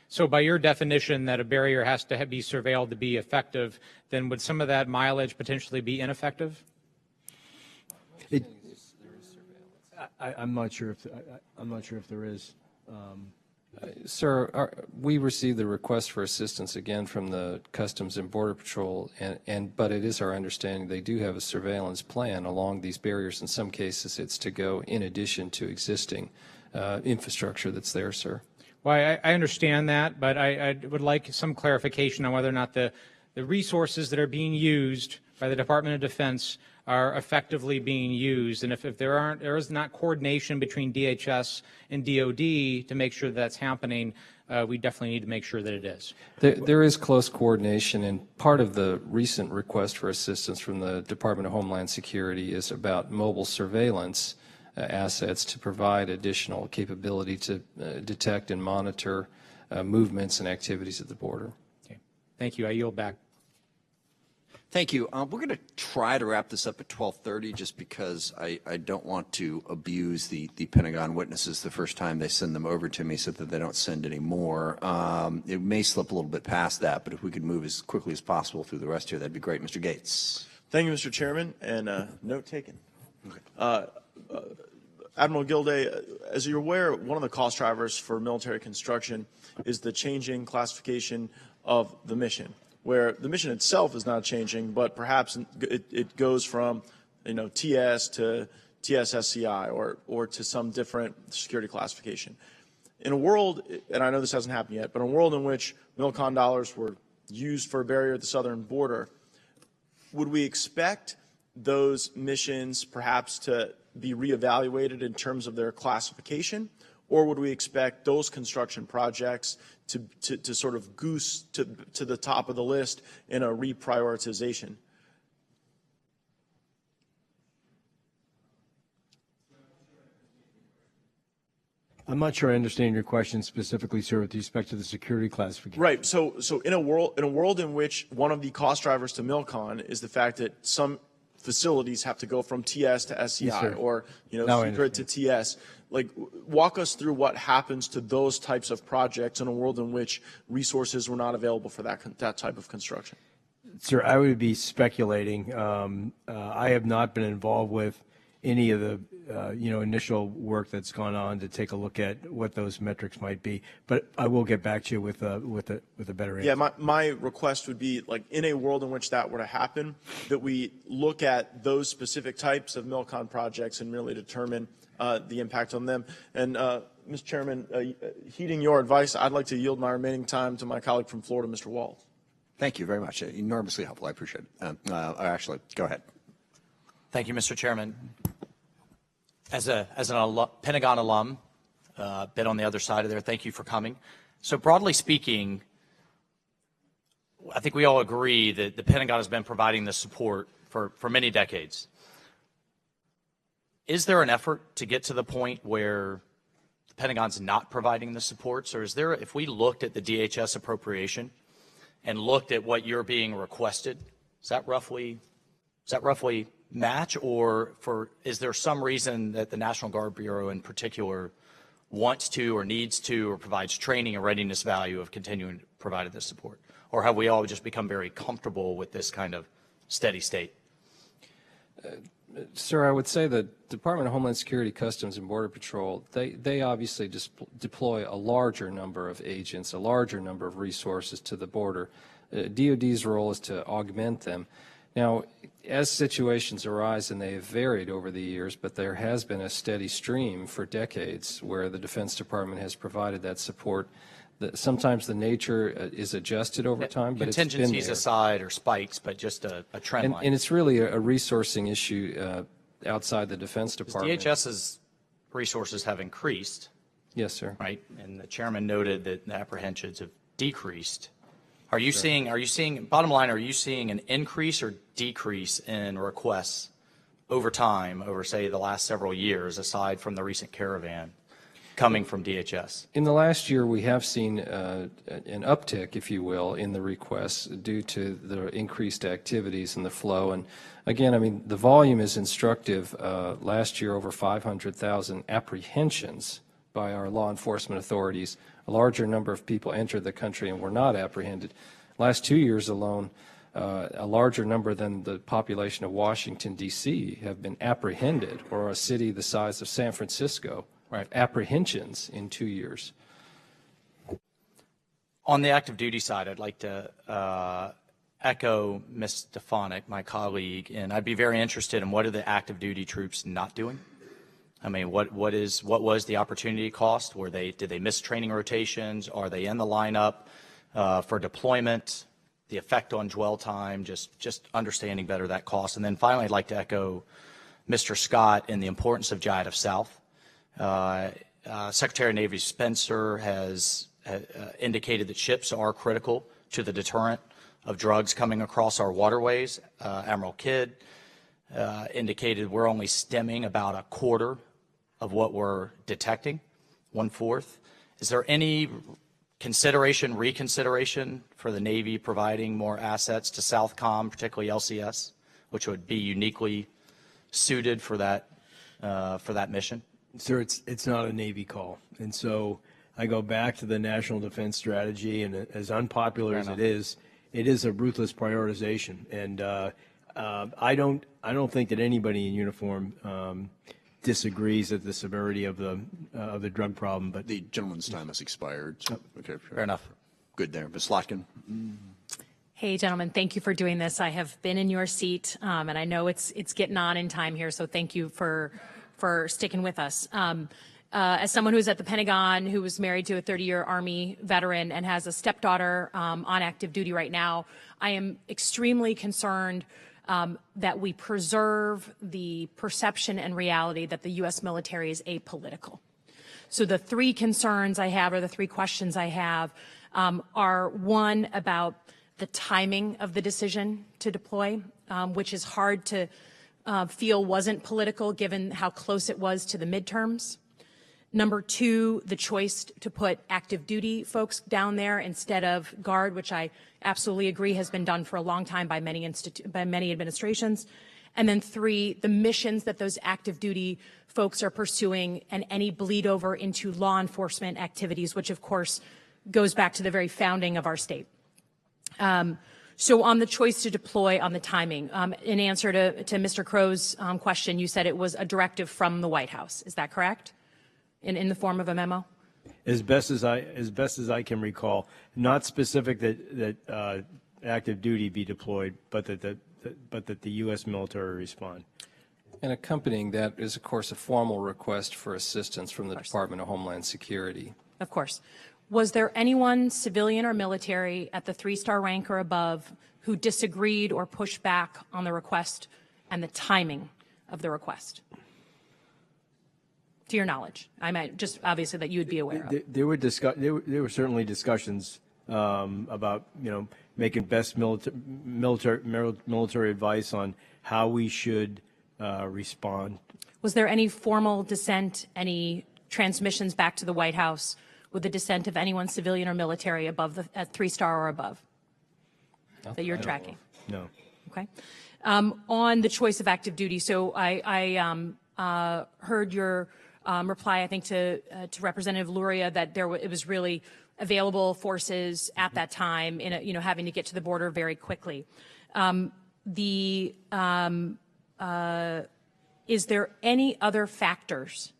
So by your definition that a barrier has to be surveilled to be effective, then would some of that mileage potentially be ineffective? I'm not sure if there is. Sir, we received the request for assistance again from the Customs and Border Patrol, but it is our understanding they do have a surveillance plan along these barriers. In some cases, it's to go in addition to existing infrastructure that's there, sir. Well, I understand that, but I would like some clarification on whether or not the resources that are being used by the Department of Defense are effectively being used, and if there is not coordination between DHS and DOD to make sure that's happening, we definitely need to make sure that it is. There is close coordination, and part of the recent request for assistance from the Department of Homeland Security is about mobile surveillance assets to provide additional capability to detect and monitor movements and activities at the border. Okay. Thank you. I yield back. Thank you. We're going to try to wrap this up at 12:30 just because I don't want to abuse the Pentagon witnesses the first time they send them over to me so that they don't send any more. It may slip a little bit past that, but if we could move as quickly as possible through the rest here, that'd be great. Mr. Gates. Thank you, Mr. Chairman, and note taken. Okay. Admiral Gilday, as you're aware, one of the cost drivers for military construction is the changing classification of the mission, where the mission itself is not changing, but perhaps it goes from, TS to TSSCI or to some different security classification. In a world, and I know this hasn't happened yet, but in a world in which MILCON dollars were used for a barrier at the southern border, would we expect those missions perhaps to be reevaluated in terms of their classification, or would we expect those construction projects to sort of goose to the top of the list in a reprioritization? I'm not sure I understand your question specifically, sir, with respect to the security classification. Right. So in a world in which one of the cost drivers to MILCON is the fact that some facilities have to go from TS to SCI, yes, or secret to TS. Like, walk us through what happens to those types of projects in a world in which resources were not available for that type of construction. Sir, I would be speculating. I have not been involved with any of the initial work that's gone on to take a look at what those metrics might be, but I will get back to you with a better answer. Yeah, my request would be, like, in a world in which that were to happen, that we look at those specific types of MILCON projects and really determine the impact on them. And Mr. Chairman, heeding your advice, I'd like to yield my remaining time to my colleague from Florida, Mr. Walz. Thank you very much. Enormously helpful. I appreciate it. Actually, go ahead. Thank you, Mr. Chairman. As an Pentagon alum, been on the other side of there, thank you for coming. So broadly speaking, I think we all agree that the Pentagon has been providing this support for many decades. Is there an effort to get to the point where the Pentagon's not providing the supports, or is there, if we looked at the DHS appropriation and looked at what you're being requested Does that roughly match, or is there some reason that the National Guard Bureau in particular wants to or needs to or provides training or readiness value of continuing to provide this support? Or have we all just become very comfortable with this kind of steady state? Sir, I would say the Department of Homeland Security, Customs, and Border Patrol, they obviously deploy a larger number of agents, a larger number of resources to the border. DOD's role is to augment them. Now, as situations arise, and they have varied over the years, but there has been a steady stream for decades where the Defense Department has provided that support. Sometimes the nature is adjusted over time, but it's been there. Contingencies aside or spikes, but just a trend line. And it's really a resourcing issue outside the Defense Department. DHS's resources have increased. Yes, sir. Right, and the chairman noted that the apprehensions have decreased. Are you seeing, bottom line, are you seeing an increase or decrease in requests over time, over, say, the last several years, aside from the recent caravan coming from DHS? In the last year, we have seen an uptick, if you will, in the requests due to the increased activities and the flow. And again, I mean, the volume is instructive. Last year, over 500,000 apprehensions by our law enforcement authorities. A larger number of people entered the country and were not apprehended. Last 2 years alone, a larger number than the population of Washington, D.C. have been apprehended, or a city the size of San Francisco. Right. Apprehensions in 2 years. On the active duty side, I'd like to echo Ms. Stefanik, my colleague, and I'd be very interested in what are the active duty troops not doing? I mean, what was the opportunity cost? Did they miss training rotations? Are they in the lineup for deployment? The effect on dwell time, just understanding better that cost. And then finally, I'd like to echo Mr. Scott in the importance of JIATF South. Secretary of Navy Spencer has indicated that ships are critical to the deterrent of drugs coming across our waterways. Admiral Kidd indicated we're only stemming about a quarter of what we're detecting, 1/4. Is there any reconsideration for the Navy providing more assets to Southcom, particularly LCS, which would be uniquely suited for that mission? Sir, it's not a Navy call. And so I go back to the National Defense Strategy, and as unpopular as it is a ruthless prioritization. And I don't think that anybody in uniform disagrees at the severity of the drug problem. But the gentleman's time has expired. So, okay, fair enough. Good there. Ms. Slotkin. Hey, gentlemen, thank you for doing this. I have been in your seat, and I know it's getting on in time here, so thank you for sticking with us. As someone who's at the Pentagon, who was married to a 30-year Army veteran and has a stepdaughter on active duty right now, I am extremely concerned that we preserve the perception and reality that the U.S. military is apolitical. So the three concerns I have, or the three questions I have, are one, about the timing of the decision to deploy, which is hard to feel wasn't political given how close it was to the midterms. Number two, the choice to put active duty folks down there instead of Guard, which I absolutely agree has been done for a long time by many administrations. And then three, the missions that those active duty folks are pursuing and any bleed over into law enforcement activities, which of course goes back to the very founding of our state. So on the choice to deploy, on the timing, in answer to Mr. Crow's question, you said it was a directive from the White House. Is that correct? In the form of a memo? As best as I can recall, not specific that active duty be deployed, but that the U.S. military respond. And accompanying that is, of course, a formal request for assistance from the Department of Homeland Security. Of course. Was there anyone, civilian or military, at the 3-star rank or above who disagreed or pushed back on the request and the timing of the request? To your knowledge, I might just obviously that you would be aware of. There were certainly discussions about making best military advice on how we should respond. Was there any formal dissent, any transmissions back to the White House with the dissent of anyone, civilian or military, above at 3-star or above that you're tracking? No. Okay. On the choice of active duty, so I heard your reply, I think, to Representative Luria that it was really available forces at that time in having to get to the border very quickly. Is there any other factors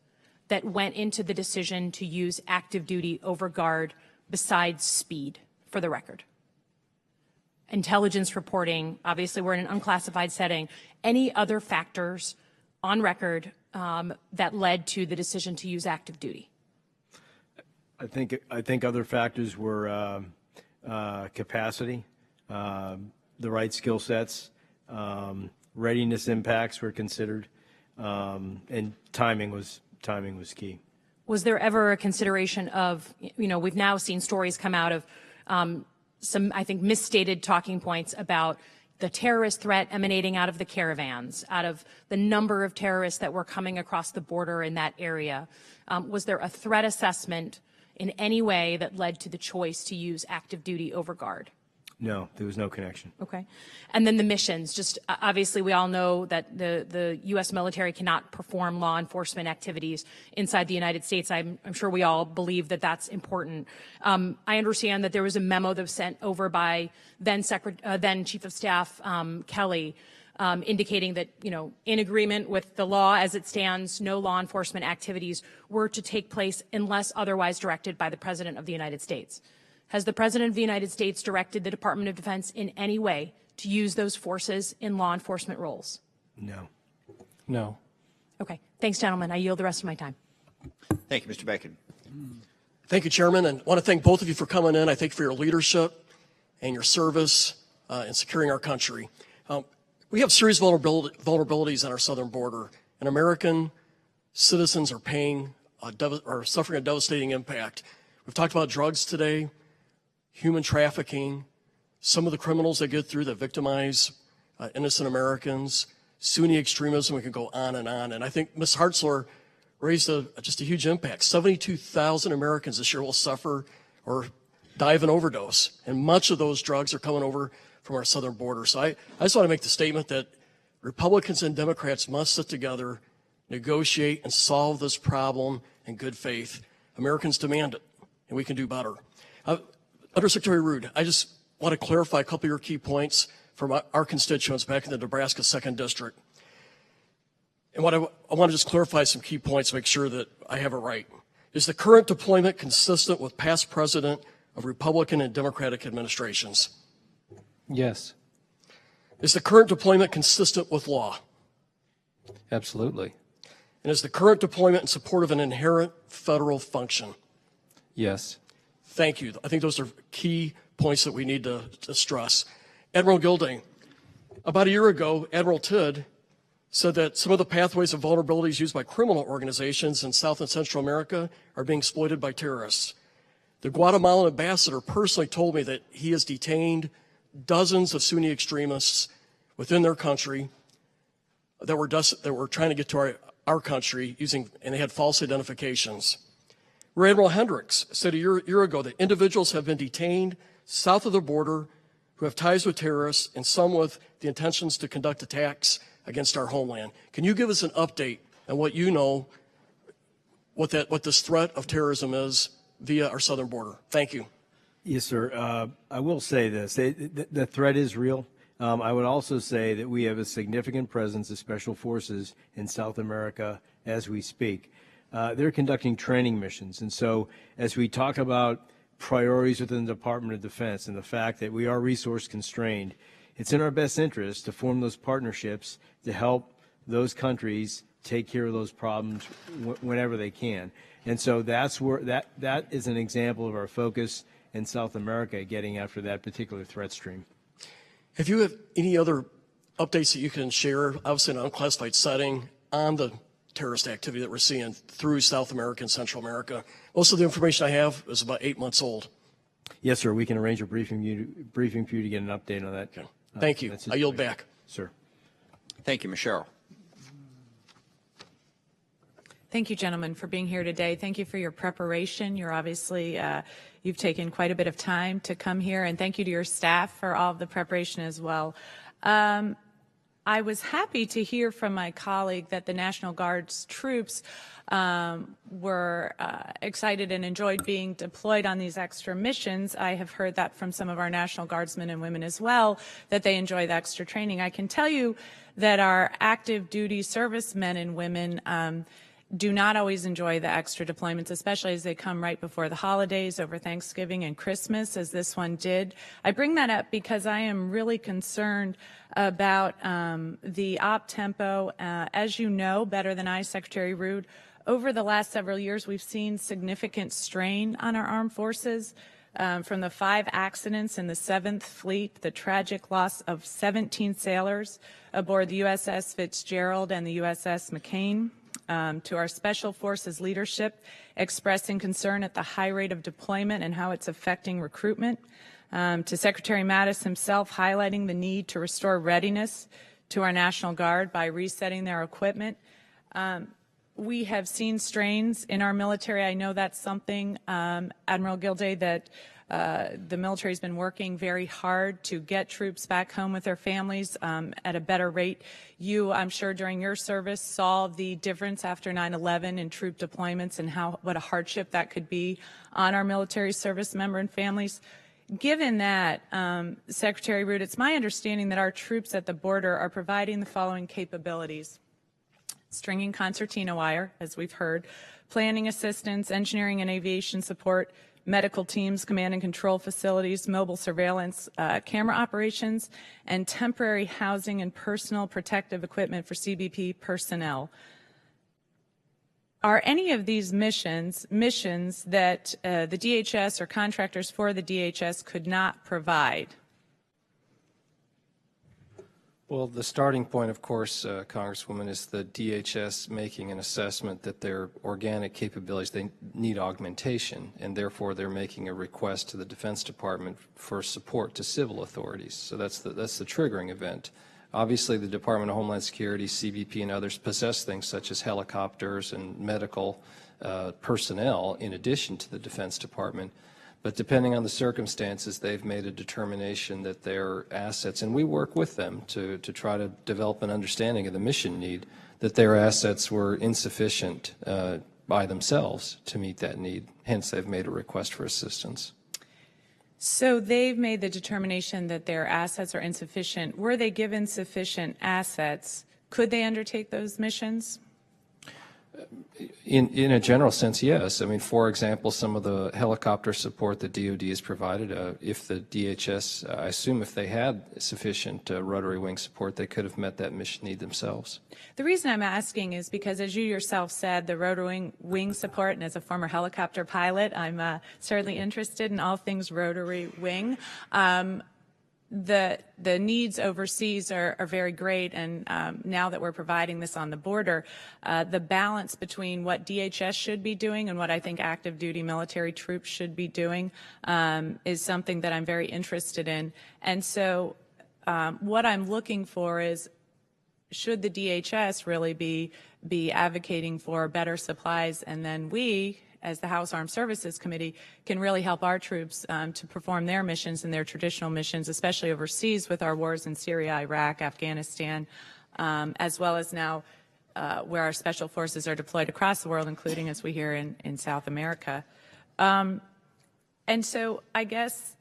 that went into the decision to use active duty over guard besides speed, for the record? Intelligence reporting, obviously we're in an unclassified setting. Any other factors on record that led to the decision to use active duty? I think other factors were capacity, the right skill sets, readiness impacts were considered, and timing was key. Was there ever a consideration of, we've now seen stories come out of some, I think, misstated talking points about the terrorist threat emanating out of the caravans, out of the number of terrorists that were coming across the border in that area. Was there a threat assessment in any way that led to the choice to use active duty over guard? No, there was no connection. Okay. And then the missions, just obviously we all know that the U.S. military cannot perform law enforcement activities inside the United States. I'm sure we all believe that that's important. I understand that there was a memo that was sent over by then Chief of Staff Kelly indicating that, in agreement with the law as it stands, no law enforcement activities were to take place unless otherwise directed by the President of the United States. Has the President of the United States directed the Department of Defense in any way to use those forces in law enforcement roles? No. No. Okay. Thanks, gentlemen. I yield the rest of my time. Thank you, Mr. Bacon. Thank you, Chairman, and I want to thank both of you for coming in. I thank you for your leadership and your service in securing our country. We have serious vulnerabilities on our southern border, and American citizens are suffering a devastating impact. We've talked about drugs today, human trafficking, some of the criminals that get through that victimize innocent Americans, Sunni extremism, we can go on. And I think Ms. Hartzler raised just a huge impact. 72,000 Americans this year will suffer or die of an overdose, and much of those drugs are coming over from our southern border. So I just want to make the statement that Republicans and Democrats must sit together, negotiate, and solve this problem in good faith. Americans demand it, and we can do better. Undersecretary Rood, I just want to clarify a couple of your key points from our constituents back in the Nebraska 2nd District. And what I want to just clarify some key points to make sure that I have it right. Is the current deployment consistent with past precedent of Republican and Democratic administrations? Yes. Is the current deployment consistent with law? Absolutely. And is the current deployment in support of an inherent federal function? Yes. Thank you. I think those are key points that we need to stress. Admiral Gilday, about a year ago, Admiral Tidd said that some of the pathways of vulnerabilities used by criminal organizations in South and Central America are being exploited by terrorists. The Guatemalan ambassador personally told me that he has detained dozens of Sunni extremists within their country that were trying to get to our country and they had false identifications. Rear Admiral Hendricks said a year ago that individuals have been detained south of the border who have ties with terrorists and some with the intentions to conduct attacks against our homeland. Can you give us an update on what you know, what this threat of terrorism is via our southern border? Thank you. Yes, sir. I will say this. The threat is real. I would also say that we have a significant presence of special forces in South America as we speak. They're conducting training missions. And so as we talk about priorities within the Department of Defense and the fact that we are resource constrained, it's in our best interest to form those partnerships to help those countries take care of those problems whenever they can. And so that's where that is an example of our focus in South America, getting after that particular threat stream. Have you any other updates that you can share, obviously in an unclassified setting, on the terrorist activity that we're seeing through South America and Central America? Most of the information I have is about 8 months old. Yes, sir. We can arrange a briefing for you to get an update on that. Okay. Thank you. I yield back. Sir. Thank you, Michelle. Thank you, gentlemen, for being here today. Thank you for your preparation. You're obviously, you've taken quite a bit of time to come here, and thank you to your staff for all of the preparation as well. I was happy to hear from my colleague that the National Guard's troops were excited and enjoyed being deployed on these extra missions. I have heard that from some of our National Guardsmen and women as well, that they enjoy the extra training. I can tell you that our active duty servicemen and women do not always enjoy the extra deployments, especially as they come right before the holidays over Thanksgiving and Christmas, as this one did. I bring that up because I am really concerned about the op tempo. As you know better than I, Secretary Rood, over the last several years, we've seen significant strain on our armed forces. From the 5 accidents in the 7th Fleet, the tragic loss of 17 sailors aboard the USS Fitzgerald and the USS McCain, to our Special Forces leadership expressing concern at the high rate of deployment and how it's affecting recruitment, to Secretary Mattis himself highlighting the need to restore readiness to our National Guard by resetting their equipment. We have seen strains in our military. I know that's something, Admiral Gilday, that the military has been working very hard to get troops back home with their families at a better rate. You, I'm sure, during your service saw the difference after 9/11 in troop deployments and what a hardship that could be on our military service member and families. Given that, Secretary Rood, it's my understanding that our troops at the border are providing the following capabilities: stringing concertina wire, as we've heard, planning assistance, engineering and aviation support, medical teams, command and control facilities, mobile surveillance, camera operations, and temporary housing and personal protective equipment for CBP personnel. Are any of these missions that the DHS or contractors for the DHS could not provide? Well, the starting point, of course, Congresswoman, is the DHS making an assessment that their organic capabilities, they need augmentation, and therefore they're making a request to the Defense Department for support to civil authorities. So that's the triggering event. Obviously, the Department of Homeland Security, CBP, and others possess things such as helicopters and medical personnel in addition to the Defense Department. But depending on the circumstances, they've made a determination that their assets, and we work with them to try to develop an understanding of the mission need, that their assets were insufficient by themselves to meet that need. Hence, they've made a request for assistance. So they've made the determination that their assets are insufficient. Were they given sufficient assets, could they undertake those missions? In a general sense, yes. I mean, for example, some of the helicopter support that DoD has provided, if the DHS, I assume if they had sufficient rotary wing support, they could have met that mission need themselves. The reason I'm asking is because, as you yourself said, the rotary wing support, and as a former helicopter pilot, I'm certainly interested in all things rotary wing. The needs overseas are very great, and now that we're providing this on the border, the balance between what DHS should be doing and what I think active duty military troops should be doing is something that I'm very interested in. And so what I'm looking for is, should the DHS really be advocating for better supplies, and then we, as the House Armed Services Committee, can really help our troops to perform their missions and their traditional missions, especially overseas with our wars in Syria, Iraq, Afghanistan, as well as now where our special forces are deployed across the world, including, as we hear, in South America. And so I guess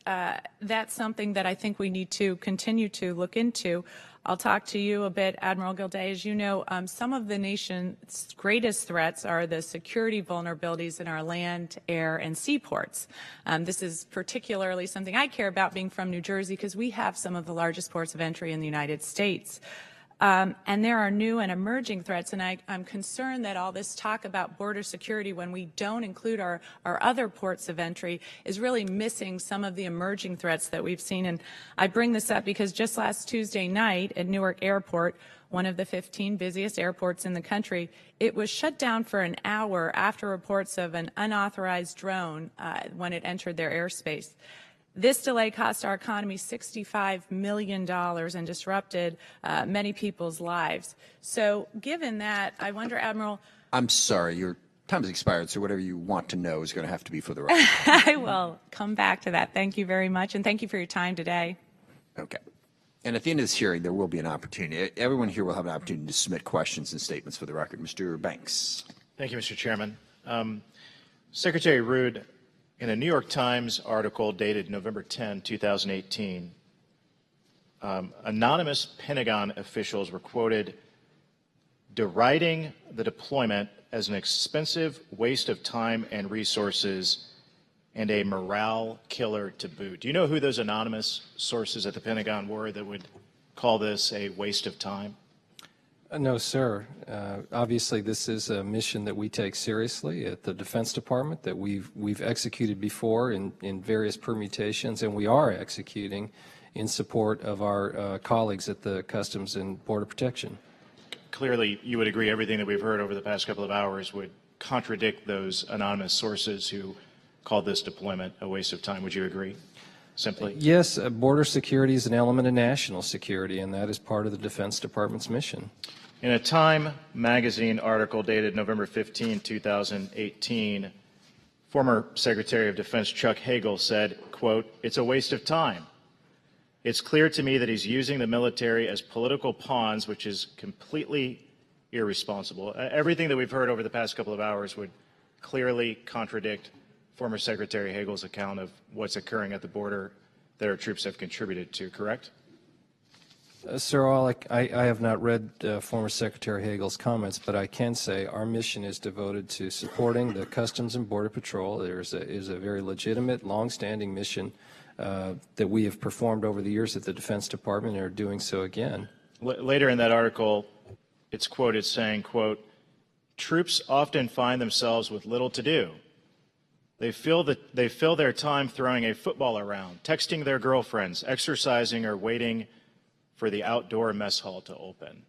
that's something that I think we need to continue to look into. I'll talk to you a bit, Admiral Gilday. As you know, some of the nation's greatest threats are the security vulnerabilities in our land, air, and seaports. This is particularly something I care about, being from New Jersey, because we have some of the largest ports of entry in the United States. And there are new and emerging threats, and I'm concerned that all this talk about border security, when we don't include our other ports of entry, is really missing some of the emerging threats that we've seen. And I bring this up because just last Tuesday night at Newark Airport, one of the 15 busiest airports in the country, it was shut down for an hour after reports of an unauthorized drone when it entered their airspace. This delay cost our economy $65 million and disrupted many people's lives. So given that, I wonder, Admiral. I'm sorry, your time has expired, so whatever you want to know is going to have to be for the record. I will come back to that. Thank you very much, and thank you for your time today. Okay. And at the end of this hearing, there will be an opportunity. Everyone here will have an opportunity to submit questions and statements for the record. Mr. Banks. Thank you, Mr. Chairman. Secretary Rood, in a New York Times article dated November 10, 2018, anonymous Pentagon officials were quoted deriding the deployment as an expensive waste of time and resources and a morale killer to boot. Do you know who those anonymous sources at the Pentagon were that would call this a waste of time? No, sir. Obviously, this is a mission that we take seriously at the Defense Department, that we've executed before in various permutations, and we are executing in support of our colleagues at the Customs and Border Protection. Clearly, you would agree everything that we've heard over the past couple of hours would contradict those anonymous sources who called this deployment a waste of time. Would you agree, simply? Yes, border security is an element of national security, and that is part of the Defense Department's mission. In a Time magazine article dated November 15, 2018, former Secretary of Defense Chuck Hagel said, quote, "It's a waste of time. It's clear to me that he's using the military as political pawns, which is completely irresponsible." Everything that we've heard over the past couple of hours would clearly contradict former Secretary Hagel's account of what's occurring at the border that our troops have contributed to, correct? Sir, I have not read former Secretary Hagel's comments, but I can say our mission is devoted to supporting the Customs and Border Patrol. There is a very legitimate, long-standing mission that we have performed over the years at the Defense Department and are doing so again. Later in that article, it's quoted saying, quote, "Troops often find themselves with little to do. They fill their time throwing a football around, texting their girlfriends, exercising, or waiting for the outdoor mess hall to open."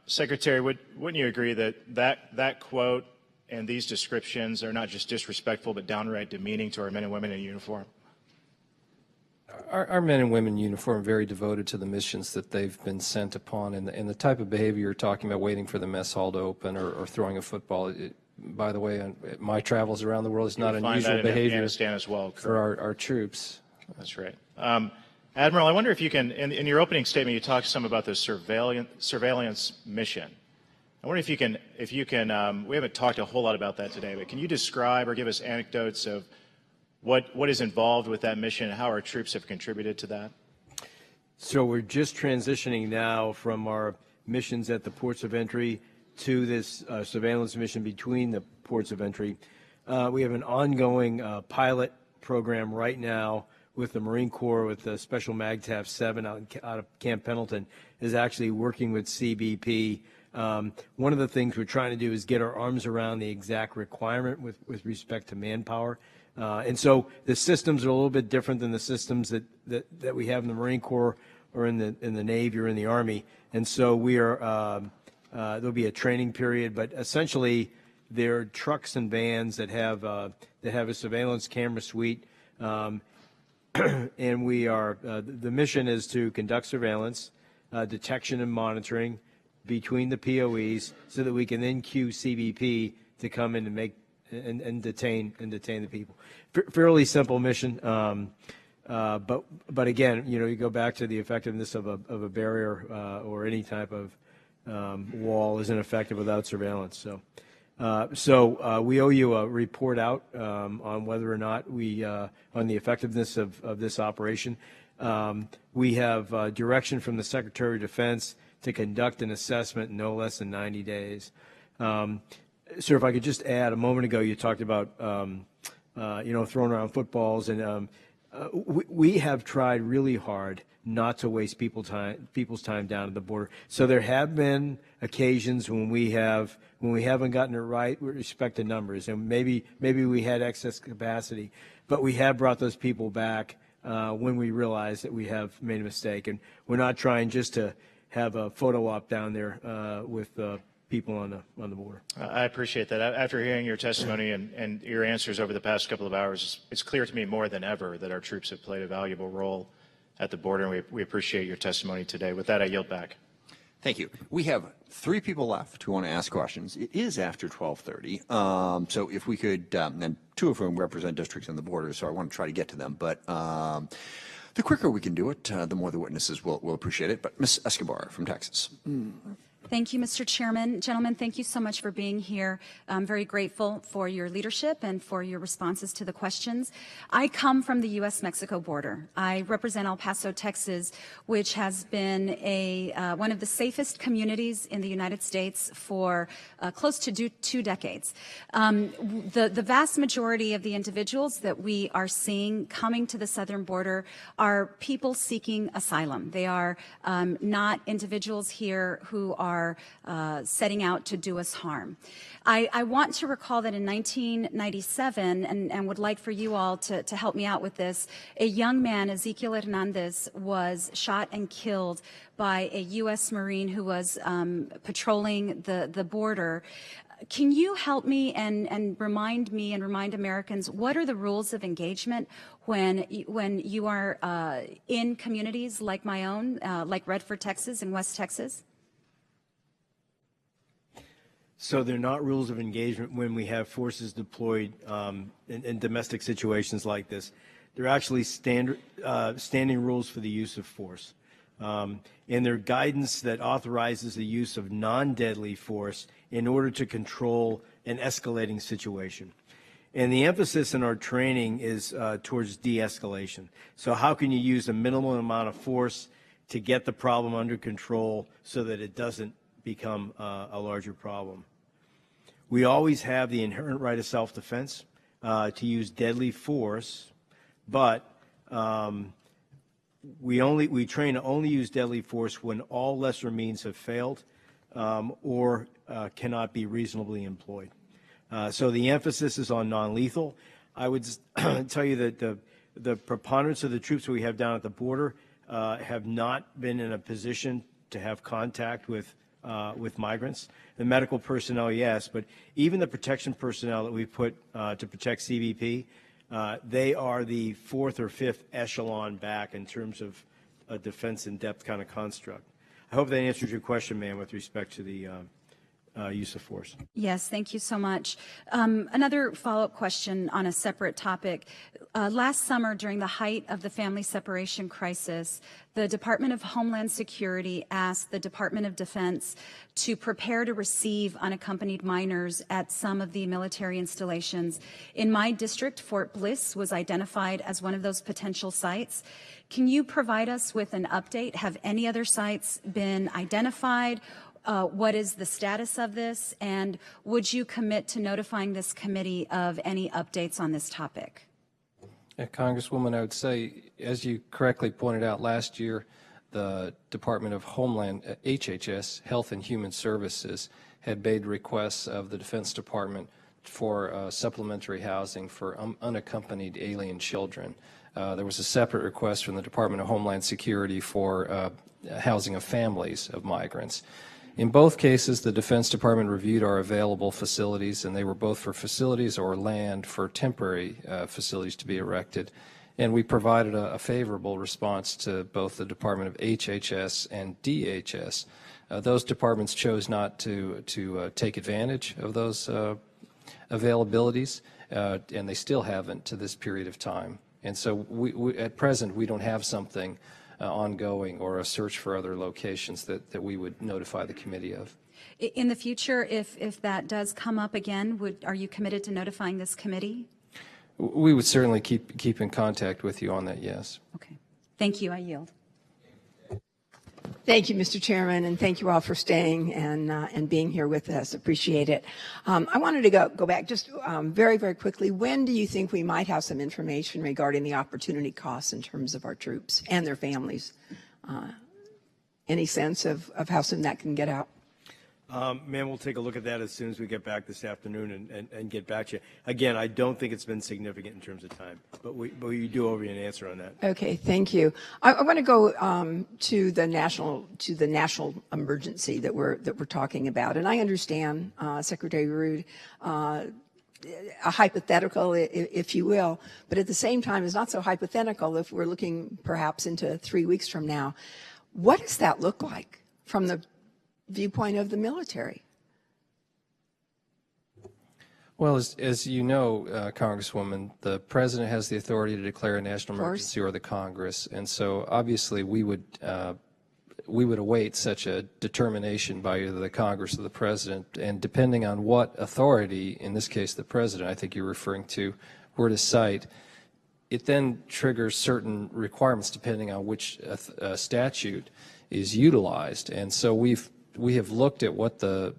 Secretary, wouldn't you agree that quote and these descriptions are not just disrespectful but downright demeaning to our men and women in uniform? Our men and women in uniform are very devoted to the missions that they've been sent upon, and the type of behavior you're talking about, waiting for the mess hall to open or throwing a football, by the way, my travels around the world is not unusual behavior as well, for our troops. That's right. Admiral, I wonder if you can, in your opening statement, you talked some about the surveillance mission. I wonder if you can, we haven't talked a whole lot about that today, but can you describe or give us anecdotes of what is involved with that mission and how our troops have contributed to that? So we're just transitioning now from our missions at the ports of entry to this surveillance mission between the ports of entry. We have an ongoing pilot program right now with the Marine Corps, with the Special MAGTF 7 out of Camp Pendleton, is actually working with CBP. One of the things we're trying to do is get our arms around the exact requirement with respect to manpower. And so the systems are a little bit different than the systems that we have in the Marine Corps or in the Navy or in the Army. And so we are there'll be a training period, but essentially they're trucks and vans that have a surveillance camera suite. And we are the mission is to conduct surveillance, detection and monitoring between the POEs, so that we can then cue CBP to come in and make and detain the people. Fairly simple mission, but again, you go back to the effectiveness of a barrier or any type of wall isn't effective without surveillance. So we owe you a report out on whether or not on the effectiveness of this operation. We have direction from the Secretary of Defense to conduct an assessment in no less than 90 days. Sir, if I could just add, a moment ago you talked about throwing around footballs, and we have tried really hard not to waste people's time down at the border. So there have been occasions when we haven't gotten it right with respect to numbers, and maybe we had excess capacity, but we have brought those people back when we realize that we have made a mistake, and we're not trying just to have a photo op down there with people on the border. I appreciate that. After hearing your testimony and your answers over the past couple of hours, it's clear to me more than ever that our troops have played a valuable role at the border, and we appreciate your testimony today. With that, I yield back. Thank you. We have 3 people left who want to ask questions. It is after 12:30, so if we could, and 2 of whom represent districts on the border, so I want to try to get to them. But The quicker we can do it, the more the witnesses will appreciate it. But Ms. Escobar from Texas. Thank you, Mr. Chairman. Gentlemen, thank you so much for being here. I'm very grateful for your leadership and for your responses to the questions. I come from the U.S.-Mexico border. I represent El Paso, Texas, which has been one of the safest communities in the United States for close to 2 decades. The vast majority of the individuals that we are seeing coming to the southern border are people seeking asylum. They are not individuals here who are setting out to do us harm. I want to recall that in 1997, and would like for you all to help me out with this, a young man, Ezequiel Hernandez, was shot and killed by a U.S. Marine who was patrolling the border. Can you help me and remind Americans, what are the rules of engagement when you are in communities like my own, like Redford, Texas and West Texas? So they're not rules of engagement when we have forces deployed in domestic situations like this. They're actually standing rules for the use of force. And they're guidance that authorizes the use of non-deadly force in order to control an escalating situation. And the emphasis in our training is towards de-escalation. So how can you use a minimal amount of force to get the problem under control so that it doesn't become a larger problem? We always have the inherent right of self-defense to use deadly force, but we train to only use deadly force when all lesser means have failed or cannot be reasonably employed. So the emphasis is on non-lethal. I would tell you that the preponderance of the troops we have down at the border have not been in a position to have contact with migrants. The medical personnel, yes, but even the protection personnel that we put to protect CBP, they are the 4th or 5th echelon back in terms of a defense in depth kind of construct. I hope that answers your question, ma'am, with respect to the use of force. Yes, thank you so much. Another follow-up question on a separate topic. Last summer, during the height of the family separation crisis, the Department of Homeland Security asked the Department of Defense to prepare to receive unaccompanied minors at some of the military installations. In my district, Fort Bliss was identified as one of those potential sites. Can you provide us with an update? Have any other sites been identified? What is the status of this? And would you commit to notifying this committee of any updates on this topic? Congresswoman, I would say, as you correctly pointed out last year, the Department of Homeland, HHS, Health and Human Services, had made requests of the Defense Department for supplementary housing for unaccompanied alien children. There was a separate request from the Department of Homeland Security for housing of families of migrants. In both cases, the Defense Department reviewed our available facilities, and they were both for facilities or land for temporary facilities to be erected. And we provided a favorable response to both the Department of HHS and DHS. Those departments chose not to take advantage of those availabilities, and they still haven't to this period of time. And so at present, we don't have something ongoing or a search for other locations that we would notify the committee of. In the future, if that does come up again, are you committed to notifying this committee? We would certainly keep in contact with you on that, yes. Okay. Thank you. I yield. Thank you, Mr. Chairman, and thank you all for staying and being here with us. Appreciate it. I wanted to go back just very, very quickly. When do you think we might have some information regarding the opportunity costs in terms of our troops and their families? Any sense of how soon that can get out? Ma'am, we'll take a look at that as soon as we get back this afternoon and get back to you. Again, I don't think it's been significant in terms of time, but we do owe you an answer on that. Okay, thank you. I want to go to the national emergency that we're talking about, and I understand, Secretary Rood, a hypothetical, if you will, but at the same time, it's not so hypothetical if we're looking perhaps into 3 weeks from now. What does that look like from the viewpoint of the military? Well, as you know, Congresswoman, the President has the authority to declare a national emergency, or the Congress. And so obviously we would await such a determination by either the Congress or the President. And depending on what authority, in this case the President, I think you're referring to, were to cite, it then triggers certain requirements depending on which statute is utilized. And so we have looked at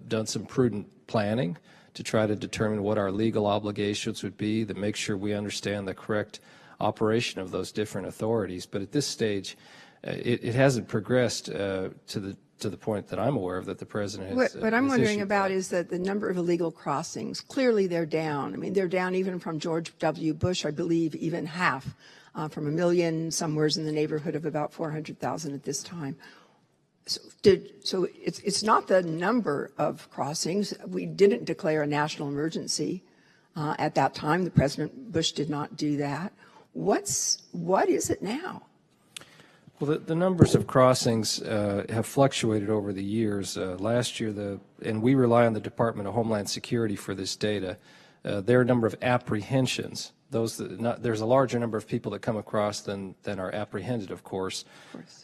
done some prudent planning to try to determine what our legal obligations would be, to make sure we understand the correct operation of those different authorities. But at this stage, it hasn't progressed to the point that I'm aware of that the President has. What I'm wondering about is that the number of illegal crossings, clearly they're down. I mean, they're down even from George W. Bush, I believe, even half, from 1 million, somewhere's in the neighborhood of about 400,000 at this time. So it's not the number of crossings. We didn't declare a national emergency at that time. The President Bush did not do that. What is it now? Well, the numbers of crossings have fluctuated over the years. Last year, and we rely on the Department of Homeland Security for this data, their number of apprehensions, there's a larger number of people that come across than are apprehended, of course.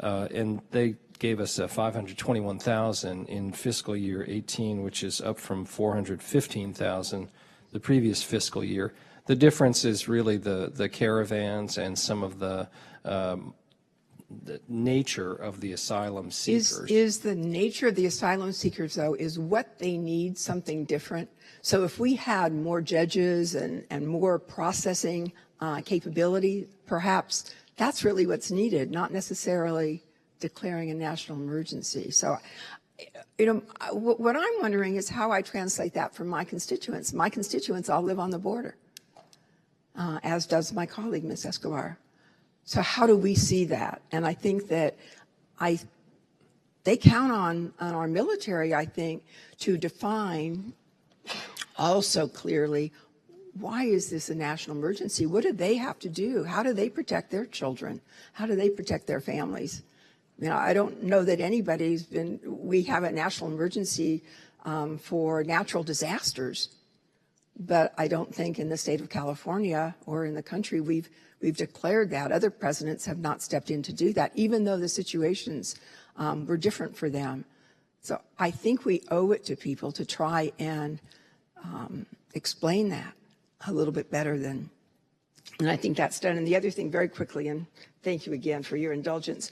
And they gave us 521,000 in fiscal year 18, which is up from 415,000 the previous fiscal year. The difference is really the caravans and some of the nature of the asylum seekers. Is the nature of the asylum seekers, though, is what they need something different? So if we had more judges and more processing capability, perhaps that's really what's needed, not necessarily declaring a national emergency. So, what I'm wondering is how I translate that for my constituents. My constituents all live on the border, as does my colleague, Ms. Escobar. So how do we see that? And I think that they count on our military, I think, to define also clearly, why is this a national emergency? What do they have to do? How do they protect their children? How do they protect their families? I don't know that we have a national emergency for natural disasters, but I don't think in the state of California or in the country we've declared that. Other presidents have not stepped in to do that, even though the situations were different for them. So I think we owe it to people to try and explain that a little bit better and I think that's done. And the other thing, very quickly, and thank you again for your indulgence,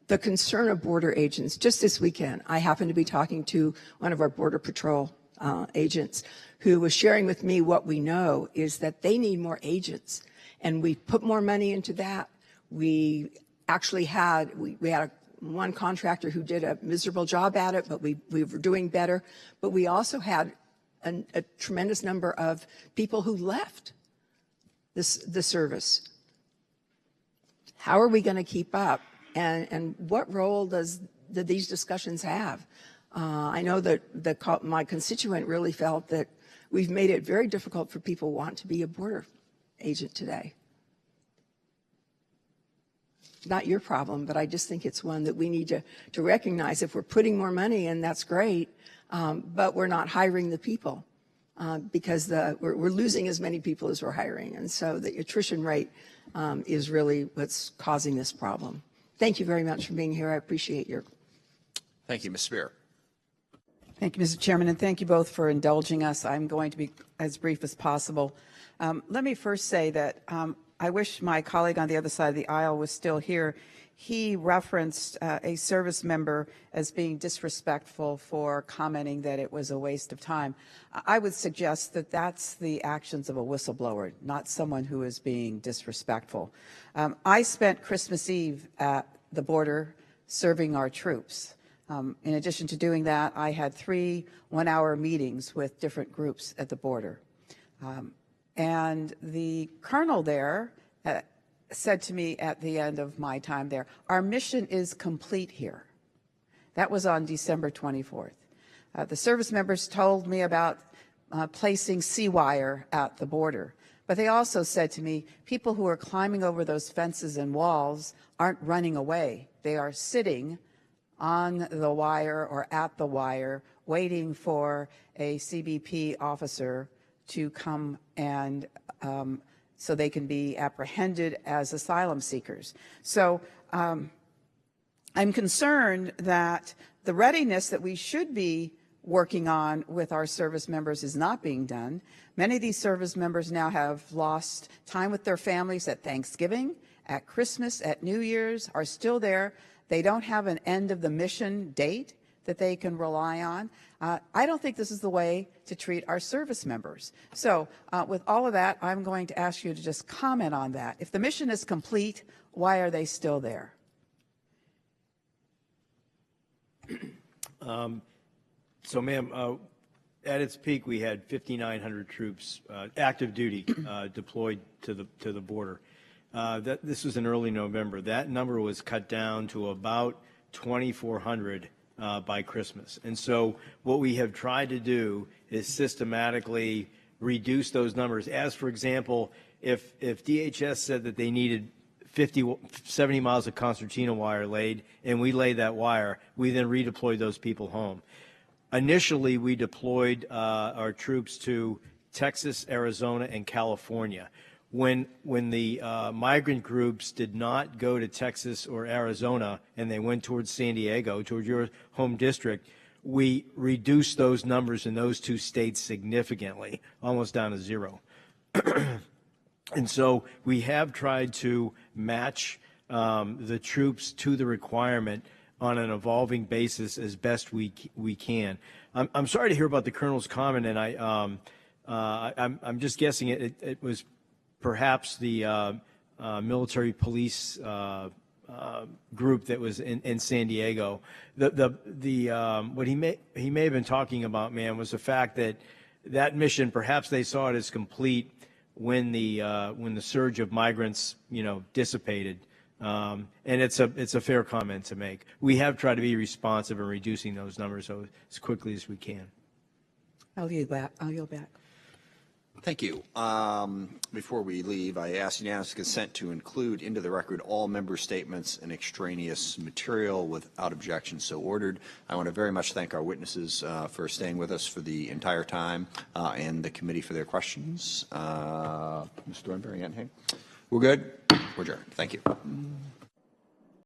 the concern of border agents. Just this weekend, I happened to be talking to one of our Border Patrol agents who was sharing with me what we know is that they need more agents. And we put more money into that. We actually had one contractor who did a miserable job at it, but we were doing better. But we also had a tremendous number of people who left the service. How are we going to keep up? And what role do these discussions have? I know that my constituent really felt that we've made it very difficult for people who want to be a border agent today. Not your problem, but I just think it's one that we need to recognize. If we're putting more money in, that's great, but we're not hiring the people because we're losing as many people as we're hiring. And so the attrition rate is really what's causing this problem. Thank you very much for being here. I appreciate your. Thank you, Ms. Spear. Thank you, Mr. Chairman, and thank you both for indulging us. I'm going to be as brief as possible. Let me first say that I wish my colleague on the other side of the aisle was still here. He referenced a service member as being disrespectful for commenting that it was a waste of time. I would suggest that that's the actions of a whistleblower, not someone who is being disrespectful. I spent Christmas Eve at the border serving our troops. In addition to doing that, I had 3 one-hour meetings with different groups at the border. And the colonel there said to me at the end of my time there, our mission is complete here. That was on December 24th. The service members told me about placing sea wire at the border. But they also said to me, people who are climbing over those fences and walls aren't running away. They are sitting on the wire or at the wire waiting for a CBP officer to come and so they can be apprehended as asylum seekers. So I'm concerned that the readiness that we should be working on with our service members is not being done. Many of these service members now have lost time with their families at Thanksgiving, at Christmas, at New Year's, are still there. They don't have an end of the mission date that they can rely on. I don't think this is the way to treat our service members. So with all of that, I'm going to ask you to just comment on that. If the mission is complete, why are they still there? So, ma'am, at its peak, we had 5,900 troops, active duty, deployed to the border. This was in early November. That number was cut down to about 2,400 by Christmas. And so what we have tried to do is systematically reduce those numbers. As, for example, if DHS said that they needed 70 miles of concertina wire laid, and we laid that wire, we then redeployed those people home. Initially, we deployed our troops to Texas, Arizona, and California. When the migrant groups did not go to Texas or Arizona and they went towards San Diego, towards your home district, we reduced those numbers in those two states significantly, almost down to zero. And so we have tried to match the troops to the requirement on an evolving basis as best we can. I'm sorry to hear about the colonel's comment, and I'm just guessing it was perhaps the military police group that was in San Diego. What he may have been talking about, ma'am, was the fact that mission, perhaps they saw it as complete when the surge of migrants, dissipated. And it's a fair comment to make. We have tried to be responsive in reducing those numbers as quickly as we can. I'll yield back. Thank you. Before we leave, I ask unanimous consent to include into the record all member statements and extraneous material without objection so ordered. I want to very much thank our witnesses for staying with us for the entire time and the committee for their questions. Mr. Thornberry, anything? We're good? We're adjourned. Thank you.